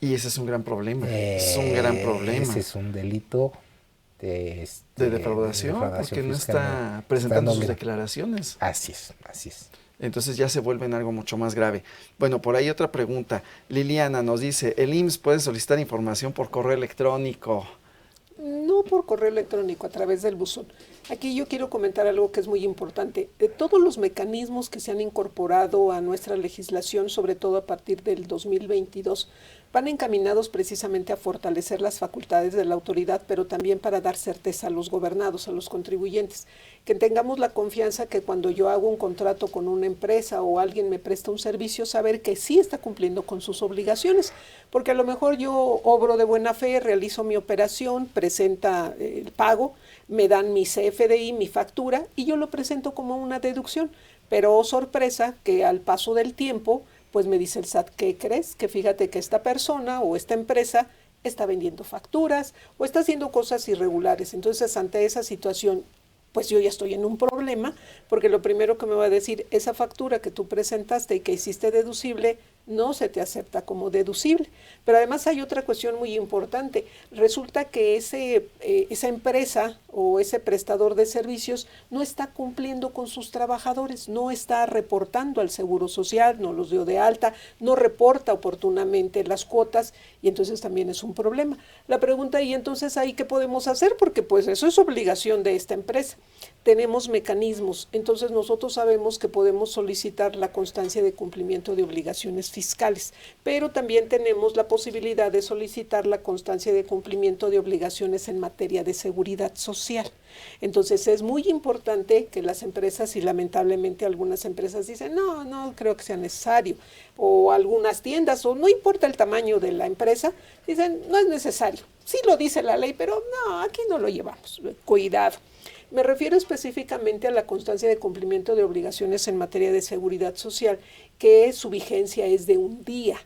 Speaker 1: Y ese es un gran problema. Es un gran problema.
Speaker 3: Ese es un delito de
Speaker 1: defraudación, porque no está presentando sus declaraciones.
Speaker 3: Así es, así es.
Speaker 1: Entonces ya se vuelve en algo mucho más grave. Bueno, por ahí otra pregunta. Liliana nos dice, ¿el IMSS puede solicitar información por correo electrónico?
Speaker 4: No por correo electrónico, a través del buzón. Aquí yo quiero comentar algo que es muy importante. De todos los mecanismos que se han incorporado a nuestra legislación, sobre todo a partir del 2022, van encaminados precisamente a fortalecer las facultades de la autoridad, pero también para dar certeza a los gobernados, a los contribuyentes. Que tengamos la confianza que cuando yo hago un contrato con una empresa o alguien me presta un servicio, saber que sí está cumpliendo con sus obligaciones. Porque a lo mejor yo obro de buena fe, realizo mi operación, presenta el pago, me dan mi CFDI, mi factura, y yo lo presento como una deducción. Pero, oh sorpresa, que al paso del tiempo, pues me dice el SAT, ¿qué crees? Que fíjate que esta persona o esta empresa está vendiendo facturas o está haciendo cosas irregulares. Entonces, ante esa situación, pues yo ya estoy en un problema, porque lo primero que me va a decir, esa factura que tú presentaste y que hiciste deducible, no se te acepta como deducible. Pero además hay otra cuestión muy importante. Resulta que esa empresa o ese prestador de servicios no está cumpliendo con sus trabajadores, no está reportando al Seguro Social, no los dio de alta, no reporta oportunamente las cuotas, y entonces también es un problema. La pregunta, ¿y entonces ahí qué podemos hacer? Porque pues eso es obligación de esta empresa. Tenemos mecanismos, entonces nosotros sabemos que podemos solicitar la constancia de cumplimiento de obligaciones fiscales, pero también tenemos la posibilidad de solicitar la constancia de cumplimiento de obligaciones en materia de seguridad social. Entonces es muy importante que las empresas, y lamentablemente algunas empresas dicen, no creo que sea necesario, o algunas tiendas, o no importa el tamaño de la empresa, dicen, no es necesario. Sí lo dice la ley, pero no, aquí no lo llevamos. Cuidado. Me refiero específicamente a la constancia de cumplimiento de obligaciones en materia de seguridad social, que su vigencia es de un día.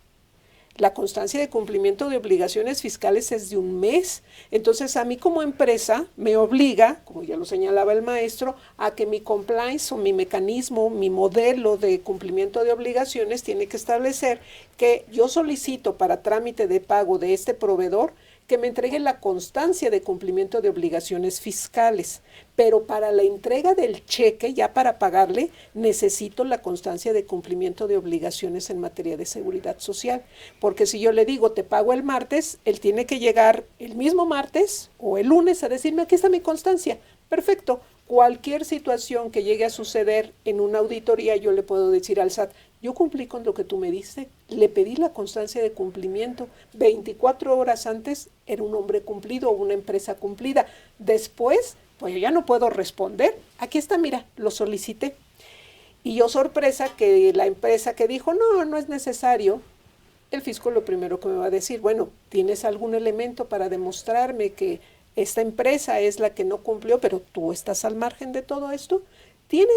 Speaker 4: La constancia de cumplimiento de obligaciones fiscales es de un mes. Entonces, a mí como empresa me obliga, como ya lo señalaba el maestro, a que mi compliance o mi mecanismo, mi modelo de cumplimiento de obligaciones tiene que establecer que yo solicito para trámite de pago de este proveedor que me entregue la constancia de cumplimiento de obligaciones fiscales, pero para la entrega del cheque, ya para pagarle, necesito la constancia de cumplimiento de obligaciones en materia de seguridad social, porque si yo le digo te pago el martes, él tiene que llegar el mismo martes o el lunes a decirme aquí está mi constancia. Perfecto. Cualquier situación que llegue a suceder en una auditoría, yo le puedo decir al SAT, yo cumplí con lo que tú me diste, le pedí la constancia de cumplimiento, 24 horas antes era un hombre cumplido o una empresa cumplida. Después, pues yo ya no puedo responder. Aquí está, mira, lo solicité. Y yo sorpresa que la empresa que dijo, no es necesario, el fisco lo primero que me va a decir, bueno, ¿tienes algún elemento para demostrarme que esta empresa es la que no cumplió, pero tú estás al margen de todo esto?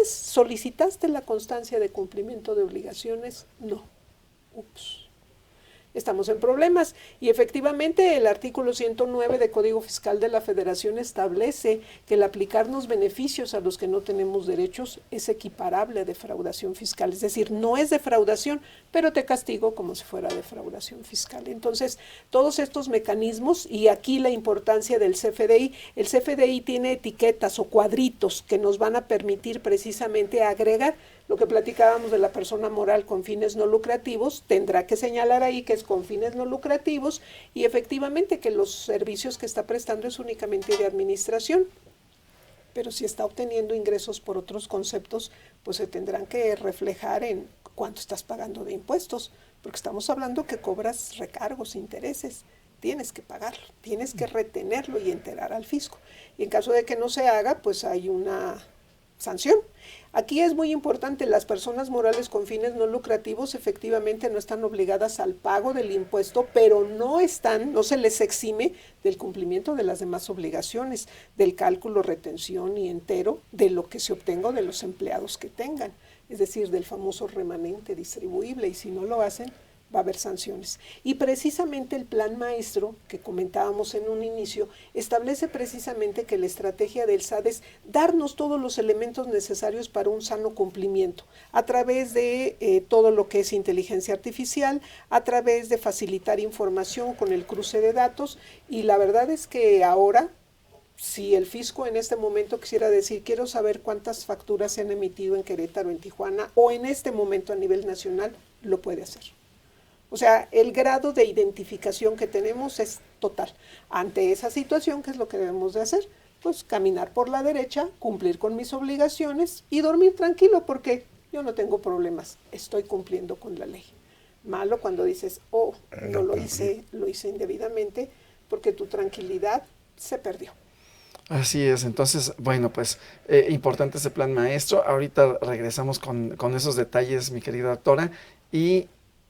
Speaker 4: ¿Solicitaste la constancia de cumplimiento de obligaciones? No. Ups. Estamos en problemas. Y efectivamente el artículo 109 de Código Fiscal de la Federación establece que el aplicarnos beneficios a los que no tenemos derechos es equiparable a defraudación fiscal. Es decir, no es defraudación, pero te castigo como si fuera defraudación fiscal. Entonces, todos estos mecanismos, y aquí la importancia del CFDI, el CFDI tiene etiquetas o cuadritos que nos van a permitir precisamente agregar lo que platicábamos de la persona moral con fines no lucrativos, tendrá que señalar ahí que es con fines no lucrativos y efectivamente que los servicios que está prestando es únicamente de administración. Pero si está obteniendo ingresos por otros conceptos, pues se tendrán que reflejar en cuánto estás pagando de impuestos, porque estamos hablando que cobras recargos, intereses. Tienes que pagarlo, tienes que retenerlo y enterar al fisco. Y en caso de que no se haga, pues hay una sanción. Aquí es muy importante, las personas morales con fines no lucrativos efectivamente no están obligadas al pago del impuesto, pero no se les exime del cumplimiento de las demás obligaciones, del cálculo, retención y entero de lo que se obtenga o de los empleados que tengan, es decir, del famoso remanente distribuible, y si no lo hacen, va a haber sanciones. Y precisamente el plan maestro que comentábamos en un inicio establece precisamente que la estrategia del SAT es darnos todos los elementos necesarios para un sano cumplimiento, a través de todo lo que es inteligencia artificial, a través de facilitar información con el cruce de datos, y la verdad es que ahora, si el fisco en este momento quisiera decir, quiero saber cuántas facturas se han emitido en Querétaro, en Tijuana, o en este momento a nivel nacional, lo puede hacer. O sea, el grado de identificación que tenemos es total. Ante esa situación, ¿qué es lo que debemos de hacer? Pues caminar por la derecha, cumplir con mis obligaciones y dormir tranquilo, porque yo no tengo problemas, estoy cumpliendo con la ley. Malo cuando dices, no lo hice indebidamente, porque tu tranquilidad se perdió.
Speaker 1: Así es, entonces, bueno, pues importante ese plan maestro. Ahorita regresamos con esos detalles, mi querida doctora, y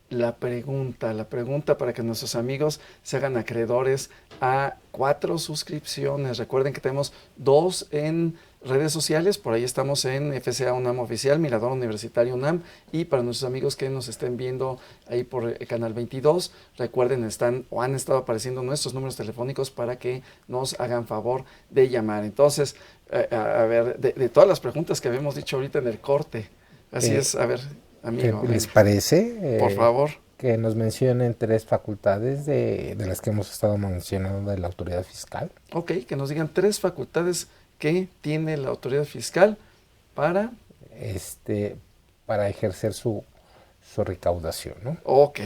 Speaker 1: la pregunta para que nuestros amigos se hagan acreedores a 4 suscripciones. Recuerden que tenemos 2 en redes sociales, por ahí estamos en FCA UNAM Oficial, Mirador Universitario UNAM, y para nuestros amigos que nos estén viendo ahí por el Canal 22, recuerden, han estado apareciendo nuestros números telefónicos para que nos hagan favor de llamar. Entonces, a ver, de todas las preguntas que habíamos dicho ahorita en el corte, así es, a ver, amigo.
Speaker 3: ¿Qué les parece?
Speaker 1: Por favor.
Speaker 3: Que nos mencionen 3 facultades de las que hemos estado mencionando de la autoridad fiscal.
Speaker 1: Ok, que nos digan 3 facultades que tiene la autoridad fiscal para
Speaker 3: ejercer su recaudación, ¿no?
Speaker 1: Ok,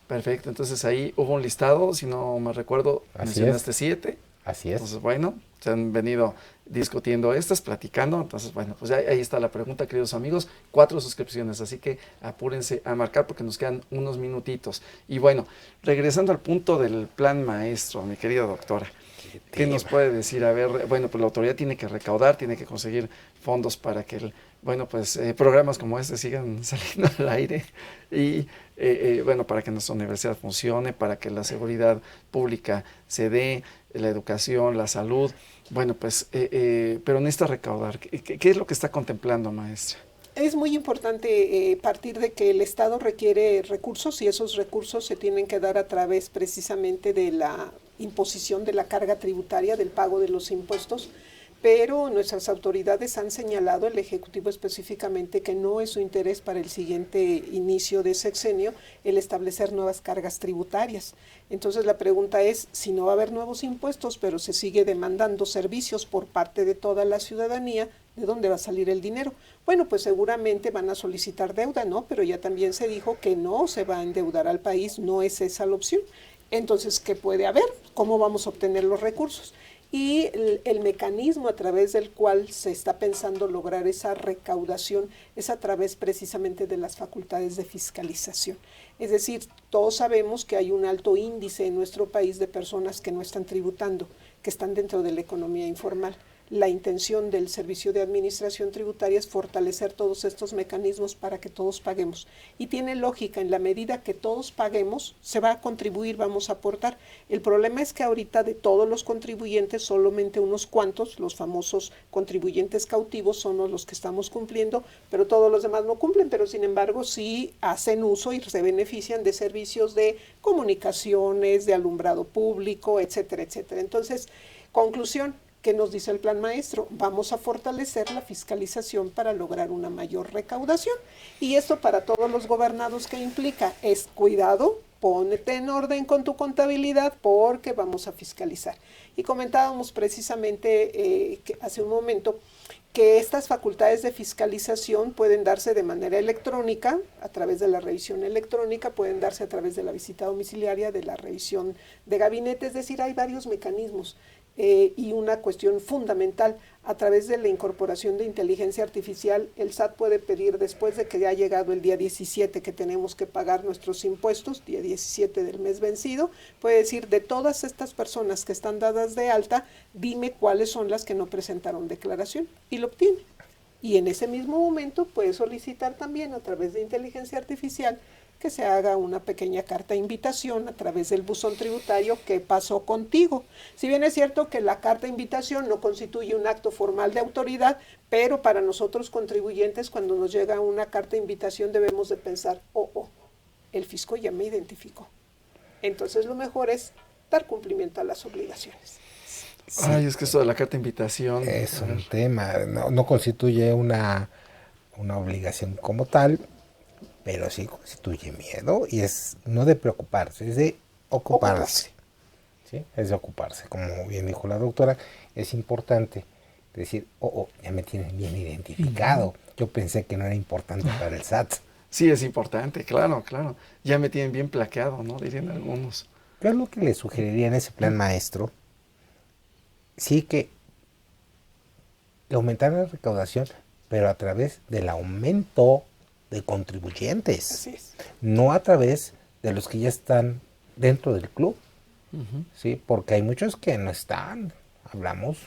Speaker 1: perfecto. Entonces ahí hubo un listado, si no me recuerdo, mencionaste 7.
Speaker 3: Así es.
Speaker 1: Entonces, bueno, se han venido discutiendo platicando. Entonces, bueno, pues ahí está la pregunta, queridos amigos. 4 suscripciones, así que apúrense a marcar porque nos quedan unos minutitos. Y bueno, regresando al punto del plan maestro, mi querida doctora, ¿qué nos puede decir? A ver, bueno, pues la autoridad tiene que recaudar, tiene que conseguir fondos para que, programas como este sigan saliendo al aire y, para que nuestra universidad funcione, para que la seguridad pública se dé, la educación, la salud. Bueno, pues, pero necesita recaudar. ¿Qué es lo que está contemplando, maestra?
Speaker 4: Es muy importante partir de que el Estado requiere recursos, y esos recursos se tienen que dar a través precisamente de la imposición de la carga tributaria, del pago de los impuestos, pero nuestras autoridades han señalado, el Ejecutivo específicamente, que no es su interés para el siguiente inicio de sexenio el establecer nuevas cargas tributarias. Entonces la pregunta es, si no va a haber nuevos impuestos, pero se sigue demandando servicios por parte de toda la ciudadanía, ¿de dónde va a salir el dinero? Bueno, pues seguramente van a solicitar deuda, ¿no? Pero ya también se dijo que no se va a endeudar al país, no es esa la opción. Entonces, ¿qué puede haber? ¿Cómo vamos a obtener los recursos? Y el mecanismo a través del cual se está pensando lograr esa recaudación es a través precisamente de las facultades de fiscalización. Es decir, todos sabemos que hay un alto índice en nuestro país de personas que no están tributando, que están dentro de la economía informal. La intención del Servicio de Administración Tributaria es fortalecer todos estos mecanismos para que todos paguemos. Y tiene lógica, en la medida que todos paguemos, se va a contribuir, vamos a aportar. El problema es que ahorita de todos los contribuyentes, solamente unos cuantos, los famosos contribuyentes cautivos, son los que estamos cumpliendo, pero todos los demás no cumplen, pero sin embargo sí hacen uso y se benefician de servicios de comunicaciones, de alumbrado público, etcétera, etcétera. Entonces, conclusión, ¿qué nos dice el plan maestro? Vamos a fortalecer la fiscalización para lograr una mayor recaudación. Y esto para todos los gobernados, ¿qué implica? Es cuidado, pónete en orden con tu contabilidad porque vamos a fiscalizar. Y comentábamos precisamente que hace un momento que estas facultades de fiscalización pueden darse de manera electrónica, a través de la revisión electrónica, pueden darse a través de la visita domiciliaria, de la revisión de gabinete, es decir, hay varios mecanismos. Y una cuestión fundamental, a través de la incorporación de inteligencia artificial, el SAT puede pedir, después de que ya ha llegado el día 17 que tenemos que pagar nuestros impuestos, día 17 del mes vencido, puede decir, de todas estas personas que están dadas de alta, dime cuáles son las que no presentaron declaración, y lo obtiene. Y en ese mismo momento puedes solicitar también a través de inteligencia artificial que se haga una pequeña carta de invitación a través del buzón tributario ¿qué pasó contigo? Si bien es cierto que la carta de invitación no constituye un acto formal de autoridad, pero para nosotros contribuyentes cuando nos llega una carta de invitación debemos de pensar, el fisco ya me identificó. Entonces lo mejor es dar cumplimiento a las obligaciones.
Speaker 1: Sí. Ay, es que eso de la carta de invitación
Speaker 3: es un tema, no constituye una obligación como tal, pero sí constituye miedo y es no de preocuparse, es de ocuparse. ¿Sí? Es de ocuparse. Como bien dijo la doctora, es importante decir, ya me tienen bien identificado. Yo pensé que no era importante para el SAT.
Speaker 1: Sí, es importante, claro. Ya me tienen bien plaqueado, ¿no? Dirían algunos.
Speaker 3: Yo lo que le sugeriría en ese plan maestro, sí que aumentar la recaudación, pero a través del aumento de contribuyentes,
Speaker 4: Así es.
Speaker 3: no a través de los que ya están dentro del club, ¿sí? Porque hay muchos que no están, hablamos,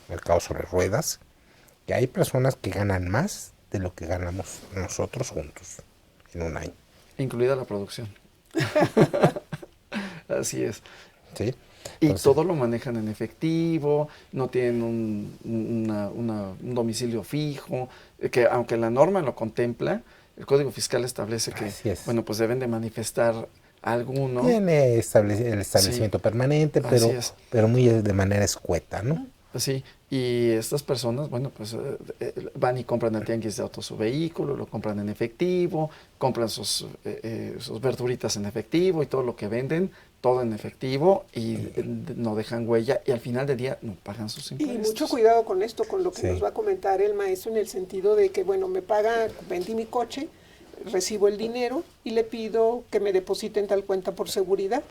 Speaker 3: mercado sobre ruedas, que hay personas que ganan más de lo que ganamos nosotros juntos en un año.
Speaker 1: Incluida la producción. Así es.
Speaker 3: ¿Sí?
Speaker 1: Y todo lo manejan en efectivo, no tienen un domicilio fijo, que aunque la norma lo contempla, el Código Fiscal establece que, bueno, pues deben de manifestar alguno.
Speaker 3: Tiene el establecimiento permanente, pero muy de manera escueta, ¿no?
Speaker 1: Sí, y estas personas, bueno, pues van y compran al tianguis de autos su vehículo, lo compran en efectivo, compran sus verduritas en efectivo y todo lo que venden, todo en efectivo y no dejan huella y al final del día no pagan sus impuestos.
Speaker 4: Y mucho cuidado con esto, con lo que nos va a comentar el maestro en el sentido de que, bueno, me paga, vendí mi coche, recibo el dinero y le pido que me depositen tal cuenta por seguridad.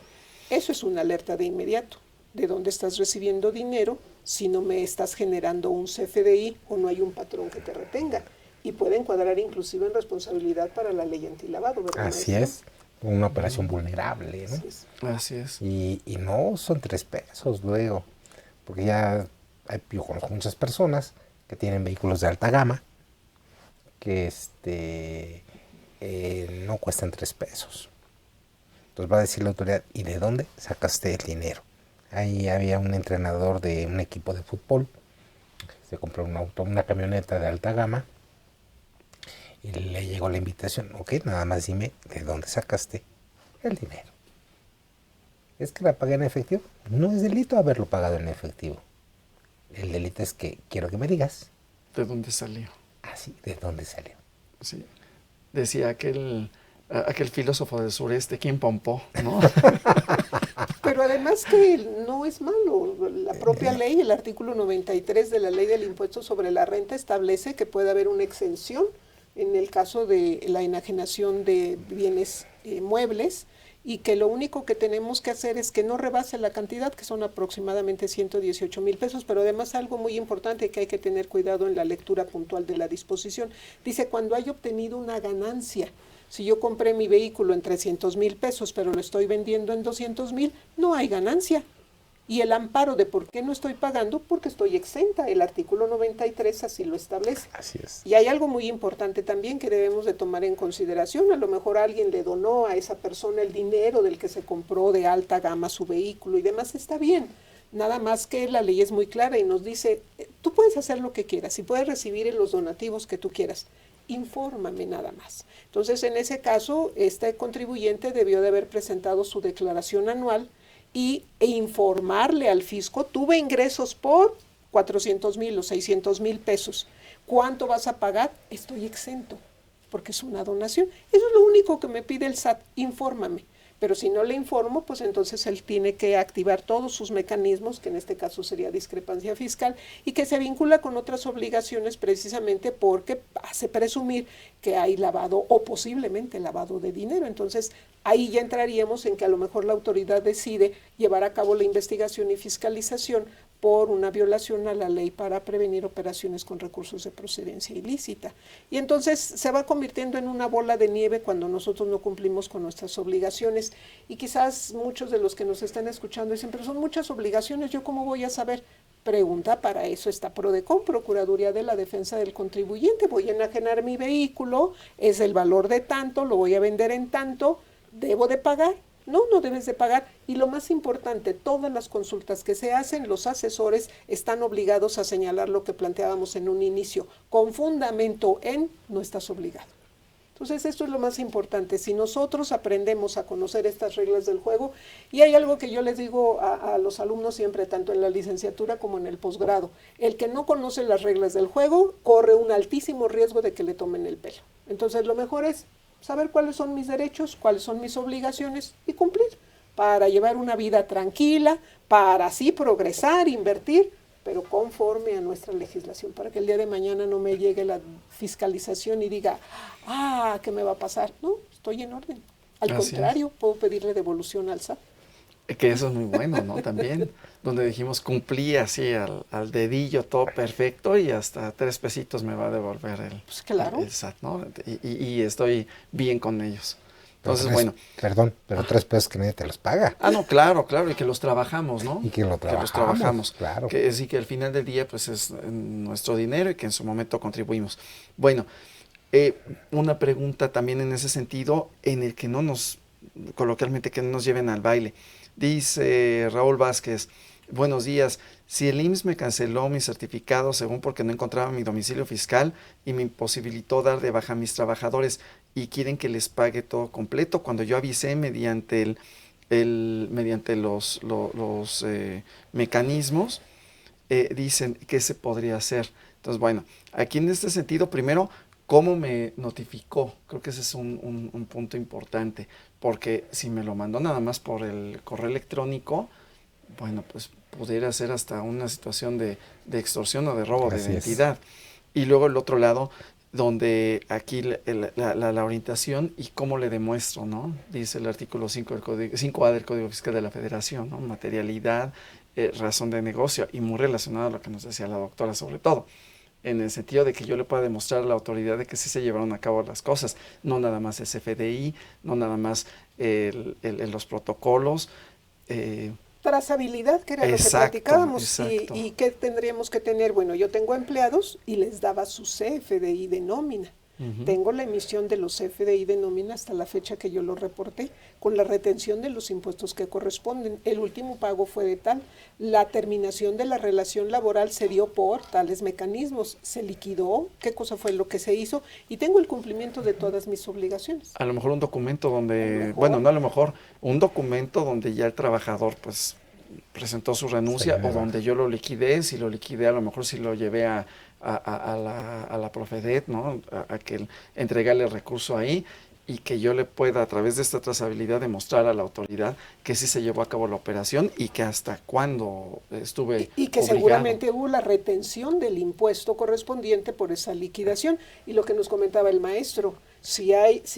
Speaker 4: Eso es una alerta de inmediato. ¿De dónde estás recibiendo dinero si no me estás generando un CFDI o no hay un patrón que te retenga? Y puede encuadrar inclusive en responsabilidad para la ley antilavado, ¿verdad?
Speaker 3: Así es, una operación vulnerable, ¿no?
Speaker 1: Así es.
Speaker 3: Y no son 3 pesos luego, porque ya yo conozco muchas personas que tienen vehículos de alta gama que no cuestan 3 pesos. Entonces va a decir la autoridad, ¿y de dónde sacaste el dinero? Ahí había un entrenador de un equipo de fútbol, se compró una camioneta de alta gama y le llegó la invitación, nada más dime de dónde sacaste el dinero. ¿Es que la pagué en efectivo? No es delito haberlo pagado en efectivo. El delito es que quiero que me digas.
Speaker 1: ¿De dónde salió?
Speaker 3: Sí, ¿de dónde salió?
Speaker 1: Sí, decía aquel filósofo del sureste, Kim Pompó, ¿no?
Speaker 4: Pero además que no es malo. La propia ley, el artículo 93 de la Ley del Impuesto sobre la Renta establece que puede haber una exención en el caso de la enajenación de bienes muebles y que lo único que tenemos que hacer es que no rebase la cantidad, que son aproximadamente 118,000 pesos, pero además algo muy importante que hay que tener cuidado en la lectura puntual de la disposición. Dice, cuando hay obtenido una ganancia. Si yo compré mi vehículo en 300,000 pesos, pero lo estoy vendiendo en 200,000, no hay ganancia. Y el amparo de por qué no estoy pagando, porque estoy exenta. El artículo 93 así lo establece.
Speaker 3: Así es.
Speaker 4: Y hay algo muy importante también que debemos de tomar en consideración. A lo mejor alguien le donó a esa persona el dinero del que se compró de alta gama su vehículo y demás, está bien. Nada más que la ley es muy clara y nos dice, tú puedes hacer lo que quieras y puedes recibir en los donativos que tú quieras. Infórmame nada más. Entonces, en ese caso, este contribuyente debió de haber presentado su declaración anual e informarle al fisco, tuve ingresos por 400,000 o 600,000 pesos. ¿Cuánto vas a pagar? Estoy exento, porque es una donación. Eso es lo único que me pide el SAT, infórmame. Pero si no le informo, pues entonces él tiene que activar todos sus mecanismos, que en este caso sería discrepancia fiscal, y que se vincula con otras obligaciones precisamente porque hace presumir que hay lavado o posiblemente lavado de dinero. Entonces, ahí ya entraríamos en que a lo mejor la autoridad decide llevar a cabo la investigación y fiscalización por una violación a la ley para prevenir operaciones con recursos de procedencia ilícita. Y entonces se va convirtiendo en una bola de nieve cuando nosotros no cumplimos con nuestras obligaciones. Y quizás muchos de los que nos están escuchando dicen, pero son muchas obligaciones, ¿yo cómo voy a saber? Pregunta, para eso está PRODECON, Procuraduría de la Defensa del Contribuyente. Voy a enajenar mi vehículo, es el valor de tanto, lo voy a vender en tanto, ¿debo de pagar? No, no debes de pagar. Y lo más importante, todas las consultas que se hacen, los asesores están obligados a señalar lo que planteábamos en un inicio, con fundamento en no estás obligado. Entonces, esto es lo más importante. Si nosotros aprendemos a conocer estas reglas del juego, y hay algo que yo les digo a los alumnos siempre, tanto en la licenciatura como en el posgrado, el que no conoce las reglas del juego corre un altísimo riesgo de que le tomen el pelo. Entonces, lo mejor es saber cuáles son mis derechos, cuáles son mis obligaciones y cumplir para llevar una vida tranquila, para así progresar, invertir, pero conforme a nuestra legislación, para que el día de mañana no me llegue la fiscalización y diga, ¿qué me va a pasar? No, estoy en orden. Al contrario, puedo pedirle devolución al SAT.
Speaker 1: Que eso es muy bueno, ¿no? También, donde dijimos cumplí así al dedillo, todo perfecto, y hasta 3 pesitos me va a devolver el SAT, ¿no? Y estoy bien con ellos. Entonces, bueno.
Speaker 3: Perdón, pero 3 pesos que nadie te los paga.
Speaker 1: No, claro, y que los trabajamos, ¿no?
Speaker 3: Y que los trabajamos, claro.
Speaker 1: Que al final del día, pues es nuestro dinero y que en su momento contribuimos. Bueno, una pregunta también en ese sentido, en el que coloquialmente, que no nos lleven al baile. Dice Raúl Vázquez, buenos días, si el IMSS me canceló mi certificado según porque no encontraba mi domicilio fiscal y me imposibilitó dar de baja a mis trabajadores y quieren que les pague todo completo, cuando yo avisé mediante mediante los mecanismos, dicen que se podría hacer. Entonces, bueno, aquí en este sentido, primero, ¿cómo me notificó? Creo que ese es un punto importante, porque si me lo mandó nada más por el correo electrónico, bueno, pues pudiera ser hasta una situación de extorsión o de robo de identidad. Y luego el otro lado, donde aquí la orientación y cómo le demuestro, ¿no? Dice el artículo 5A del Código Fiscal de la Federación, ¿no? Materialidad, razón de negocio, y muy relacionado a lo que nos decía la doctora sobre todo, en el sentido de que yo le pueda demostrar a la autoridad de que sí se llevaron a cabo las cosas, no nada más el CFDI, no nada más los protocolos.
Speaker 4: Trazabilidad, que era lo que platicábamos, y ¿qué tendríamos que tener? Bueno, yo tengo empleados y les daba su CFDI de nómina. Tengo la emisión de los CFDI de nómina hasta la fecha que yo lo reporté, con la retención de los impuestos que corresponden. El último pago fue de tal, la terminación de la relación laboral se dio por tales mecanismos, se liquidó, qué cosa fue lo que se hizo, y tengo el cumplimiento de todas mis obligaciones.
Speaker 1: A lo mejor un documento donde, un documento donde ya el trabajador pues presentó su renuncia, o donde yo lo liquidé, si lo liquidé, a lo mejor si lo llevé a la Profedet, ¿no? A que entregarle el recurso ahí, y que yo le pueda, a través de esta trazabilidad, demostrar a la autoridad que sí se llevó a cabo la operación y que hasta cuando estuve
Speaker 4: y que obligado. Seguramente hubo la retención del impuesto correspondiente por esa liquidación. Y lo que nos comentaba el maestro, si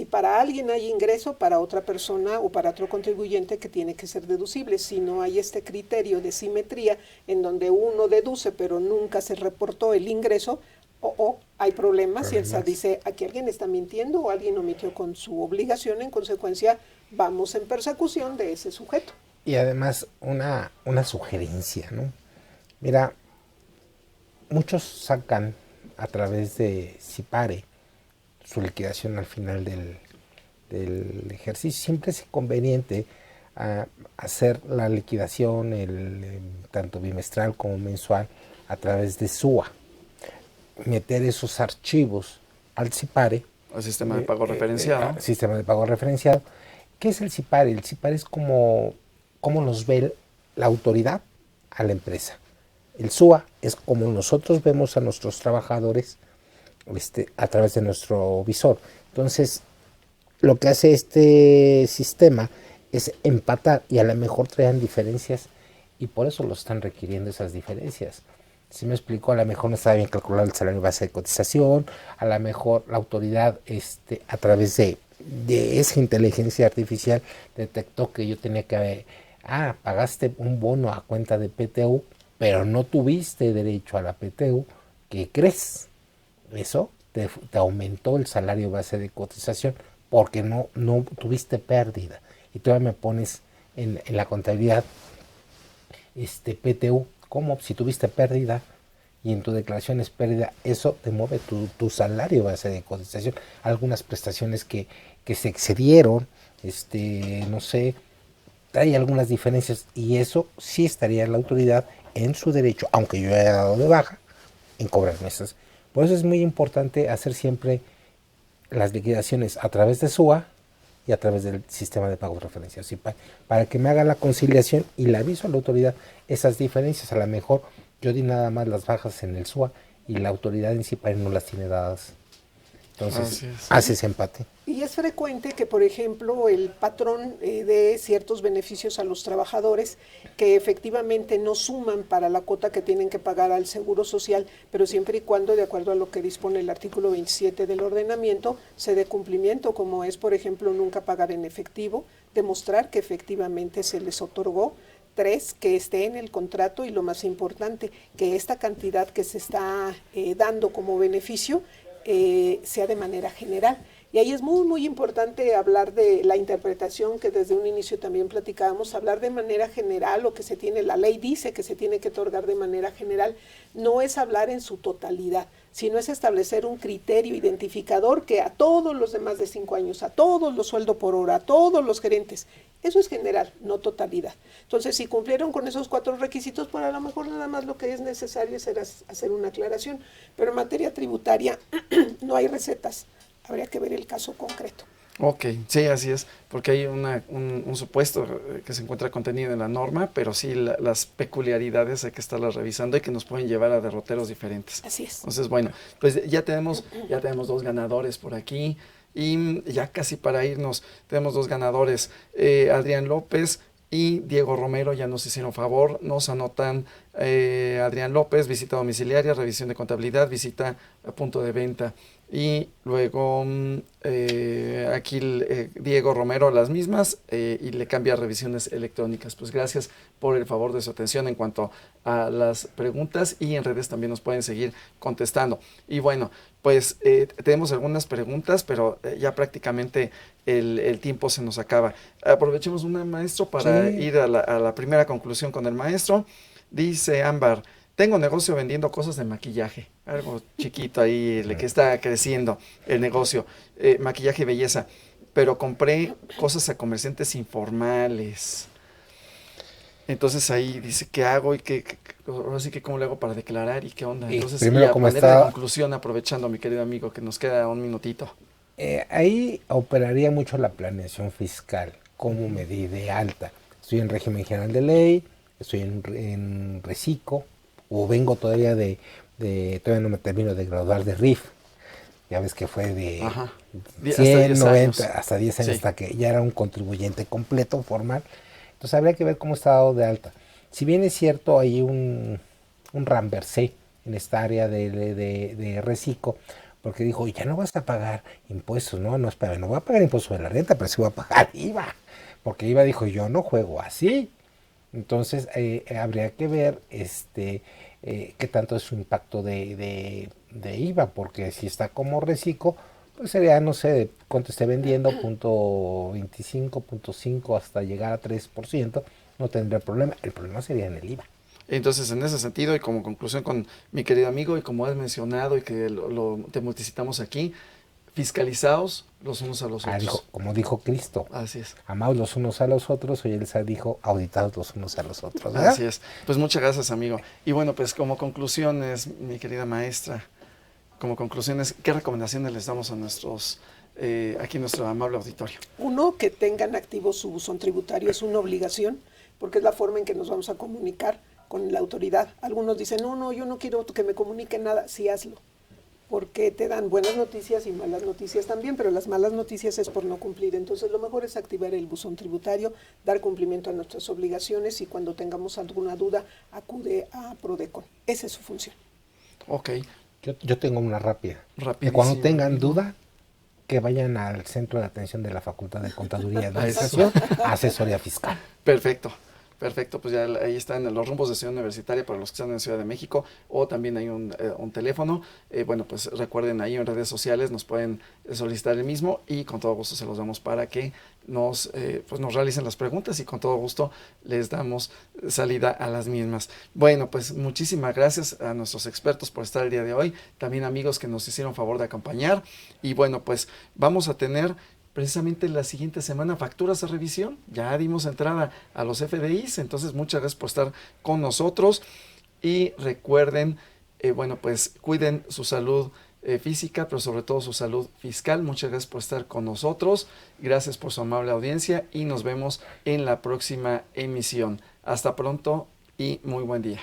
Speaker 4: para alguien hay ingreso, para otra persona o para otro contribuyente que tiene que ser deducible. Si no hay este criterio de simetría en donde uno deduce pero nunca se reportó el ingreso, hay problemas y el SAT dice, aquí alguien está mintiendo o alguien omitió con su obligación, en consecuencia vamos en persecución de ese sujeto.
Speaker 3: Y además una sugerencia, ¿no? Mira, muchos sacan a través de CIPARE su liquidación al final del ejercicio. Siempre es conveniente hacer la liquidación tanto bimestral como mensual a través de SUA. Meter esos archivos al CIPARE.
Speaker 1: Al sistema de pago referenciado.
Speaker 3: Sistema de pago referenciado. ¿Qué es el CIPARE? El CIPARE es como nos ve la autoridad a la empresa. El SUA es como nosotros vemos a nuestros trabajadores a través de nuestro visor. Entonces, lo que hace este sistema es empatar, y a lo mejor traen diferencias y por eso lo están requiriendo esas diferencias. Si me explico, a lo mejor no estaba bien calculado el salario base de cotización, a lo mejor la autoridad a través de esa inteligencia artificial detectó que yo tenía que pagaste un bono a cuenta de PTU, pero no tuviste derecho a la PTU. ¿Qué crees? Eso te aumentó el salario base de cotización porque no tuviste pérdida, y todavía me pones en la contabilidad PTU ¿Cómo? Si tuviste pérdida y en tu declaración es pérdida, eso te mueve tu salario base de cotización. Algunas prestaciones que se excedieron, no sé, hay algunas diferencias y eso sí estaría la autoridad en su derecho, aunque yo haya dado de baja, en cobrarme esas. Por eso es muy importante hacer siempre las liquidaciones a través de SUA y a través del sistema de pago preferencial CIPAI, para que me haga la conciliación y le aviso a la autoridad esas diferencias. A lo mejor yo di nada más las bajas en el SUA y la autoridad en CIPAI no las tiene dadas. Entonces, hace ese empate.
Speaker 4: Y es frecuente que, por ejemplo, el patrón dé ciertos beneficios a los trabajadores que efectivamente no suman para la cuota que tienen que pagar al Seguro Social, pero siempre y cuando, de acuerdo a lo que dispone el artículo 27 del ordenamiento, se dé cumplimiento, como es, por ejemplo, nunca pagar en efectivo, demostrar que efectivamente se les otorgó. 3, que esté en el contrato y lo más importante, que esta cantidad que se está dando como beneficio sea de manera general. Y ahí es muy importante hablar de la interpretación que desde un inicio también platicábamos, hablar de manera general, lo que se tiene, la ley dice que se tiene que otorgar de manera general, no es hablar en su totalidad, sino es establecer un criterio identificador que a todos los de más de 5 años, a todos los sueldo por hora, a todos los gerentes, eso es general, no totalidad. Entonces, si cumplieron con esos 4 requisitos, pues a lo mejor nada más lo que es necesario es hacer una aclaración, pero en materia tributaria no hay recetas. Habría que ver el caso concreto.
Speaker 1: Ok, sí, así es, porque hay un supuesto que se encuentra contenido en la norma, pero sí las peculiaridades hay que estarlas revisando y que nos pueden llevar a derroteros diferentes.
Speaker 4: Así es.
Speaker 1: Entonces, bueno, pues ya tenemos 2 ganadores por aquí y ya casi para irnos tenemos 2 ganadores, Adrián López y Diego Romero ya nos hicieron favor, nos anotan Adrián López, visita domiciliaria, revisión de contabilidad, visita a punto de venta. Y luego aquí Diego Romero las mismas y le cambia a revisiones electrónicas. Pues gracias por el favor de su atención en cuanto a las preguntas y en redes también nos pueden seguir contestando. Y bueno, pues tenemos algunas preguntas, pero ya prácticamente el tiempo se nos acaba. Aprovechemos una, maestro, para ir a la primera conclusión con el maestro. Dice Ámbar: tengo negocio vendiendo cosas de maquillaje, algo chiquito ahí, que está creciendo el negocio, maquillaje y belleza, pero compré cosas a comerciantes informales. Entonces ahí dice, ¿qué hago? Y ahora sí que cómo le hago para declarar y qué onda. Entonces,
Speaker 3: primero, como
Speaker 1: la conclusión, aprovechando, mi querido amigo, que nos queda un minutito.
Speaker 3: Ahí operaría mucho la planeación fiscal, cómo me di de alta. Estoy en régimen general de ley, estoy en reciclo, o vengo todavía todavía no me termino de graduar de RIF, ya ves que fue de 100, 90, hasta 10 años, sí, hasta que ya era un contribuyente completo, formal. Entonces habría que ver cómo está dado de alta. Si bien es cierto, hay un ramversé en esta área de reciclo, porque dijo, ya no vas a pagar impuestos, no voy a pagar impuestos sobre la renta, pero sí voy a pagar IVA, porque IVA dijo, yo no juego así. Entonces habría que ver qué tanto es su impacto de IVA, porque si está como reciclo, pues sería, no sé, cuánto esté vendiendo, 0.25, 0.5 hasta llegar a 3%, no tendría problema. El problema sería en el IVA.
Speaker 1: Entonces, en ese sentido, y como conclusión con mi querido amigo, y como has mencionado y que te multicitamos aquí, fiscalizados los unos a los otros.
Speaker 3: Como dijo Cristo.
Speaker 1: Así es.
Speaker 3: Amados los unos a los otros, hoy él dijo, auditados los unos a los otros, ¿verdad?
Speaker 1: Así es. Pues muchas gracias, amigo. Y bueno, pues como conclusiones, mi querida maestra, como conclusiones, ¿qué recomendaciones les damos a aquí nuestro amable auditorio?
Speaker 4: 1, que tengan activo su buzón tributario, es una obligación, porque es la forma en que nos vamos a comunicar con la autoridad. Algunos dicen, no, yo no quiero que me comunique nada. Sí, hazlo, porque te dan buenas noticias y malas noticias también, pero las malas noticias es por no cumplir. Entonces lo mejor es activar el buzón tributario, dar cumplimiento a nuestras obligaciones y cuando tengamos alguna duda acude a Prodecon. Esa es su función.
Speaker 1: Ok.
Speaker 3: Yo tengo una rápida. Que cuando tengan duda, que vayan al centro de atención de la Facultad de Contaduría y Administración, asesoría fiscal.
Speaker 1: Perfecto. Perfecto, pues ya ahí están los rumbos de Ciudad Universitaria para los que están en Ciudad de México, o también hay un teléfono. Bueno, pues recuerden, ahí en redes sociales nos pueden solicitar el mismo y con todo gusto se los damos para que nos realicen las preguntas y con todo gusto les damos salida a las mismas. Bueno, pues muchísimas gracias a nuestros expertos por estar el día de hoy, también amigos que nos hicieron favor de acompañar, y bueno, pues vamos a tener precisamente la siguiente semana facturas de revisión. Ya dimos entrada a los FDIs, entonces muchas gracias por estar con nosotros y recuerden, bueno, pues cuiden su salud física, pero sobre todo su salud fiscal. Muchas gracias por estar con nosotros, gracias por su amable audiencia y nos vemos en la próxima emisión. Hasta pronto y muy buen día.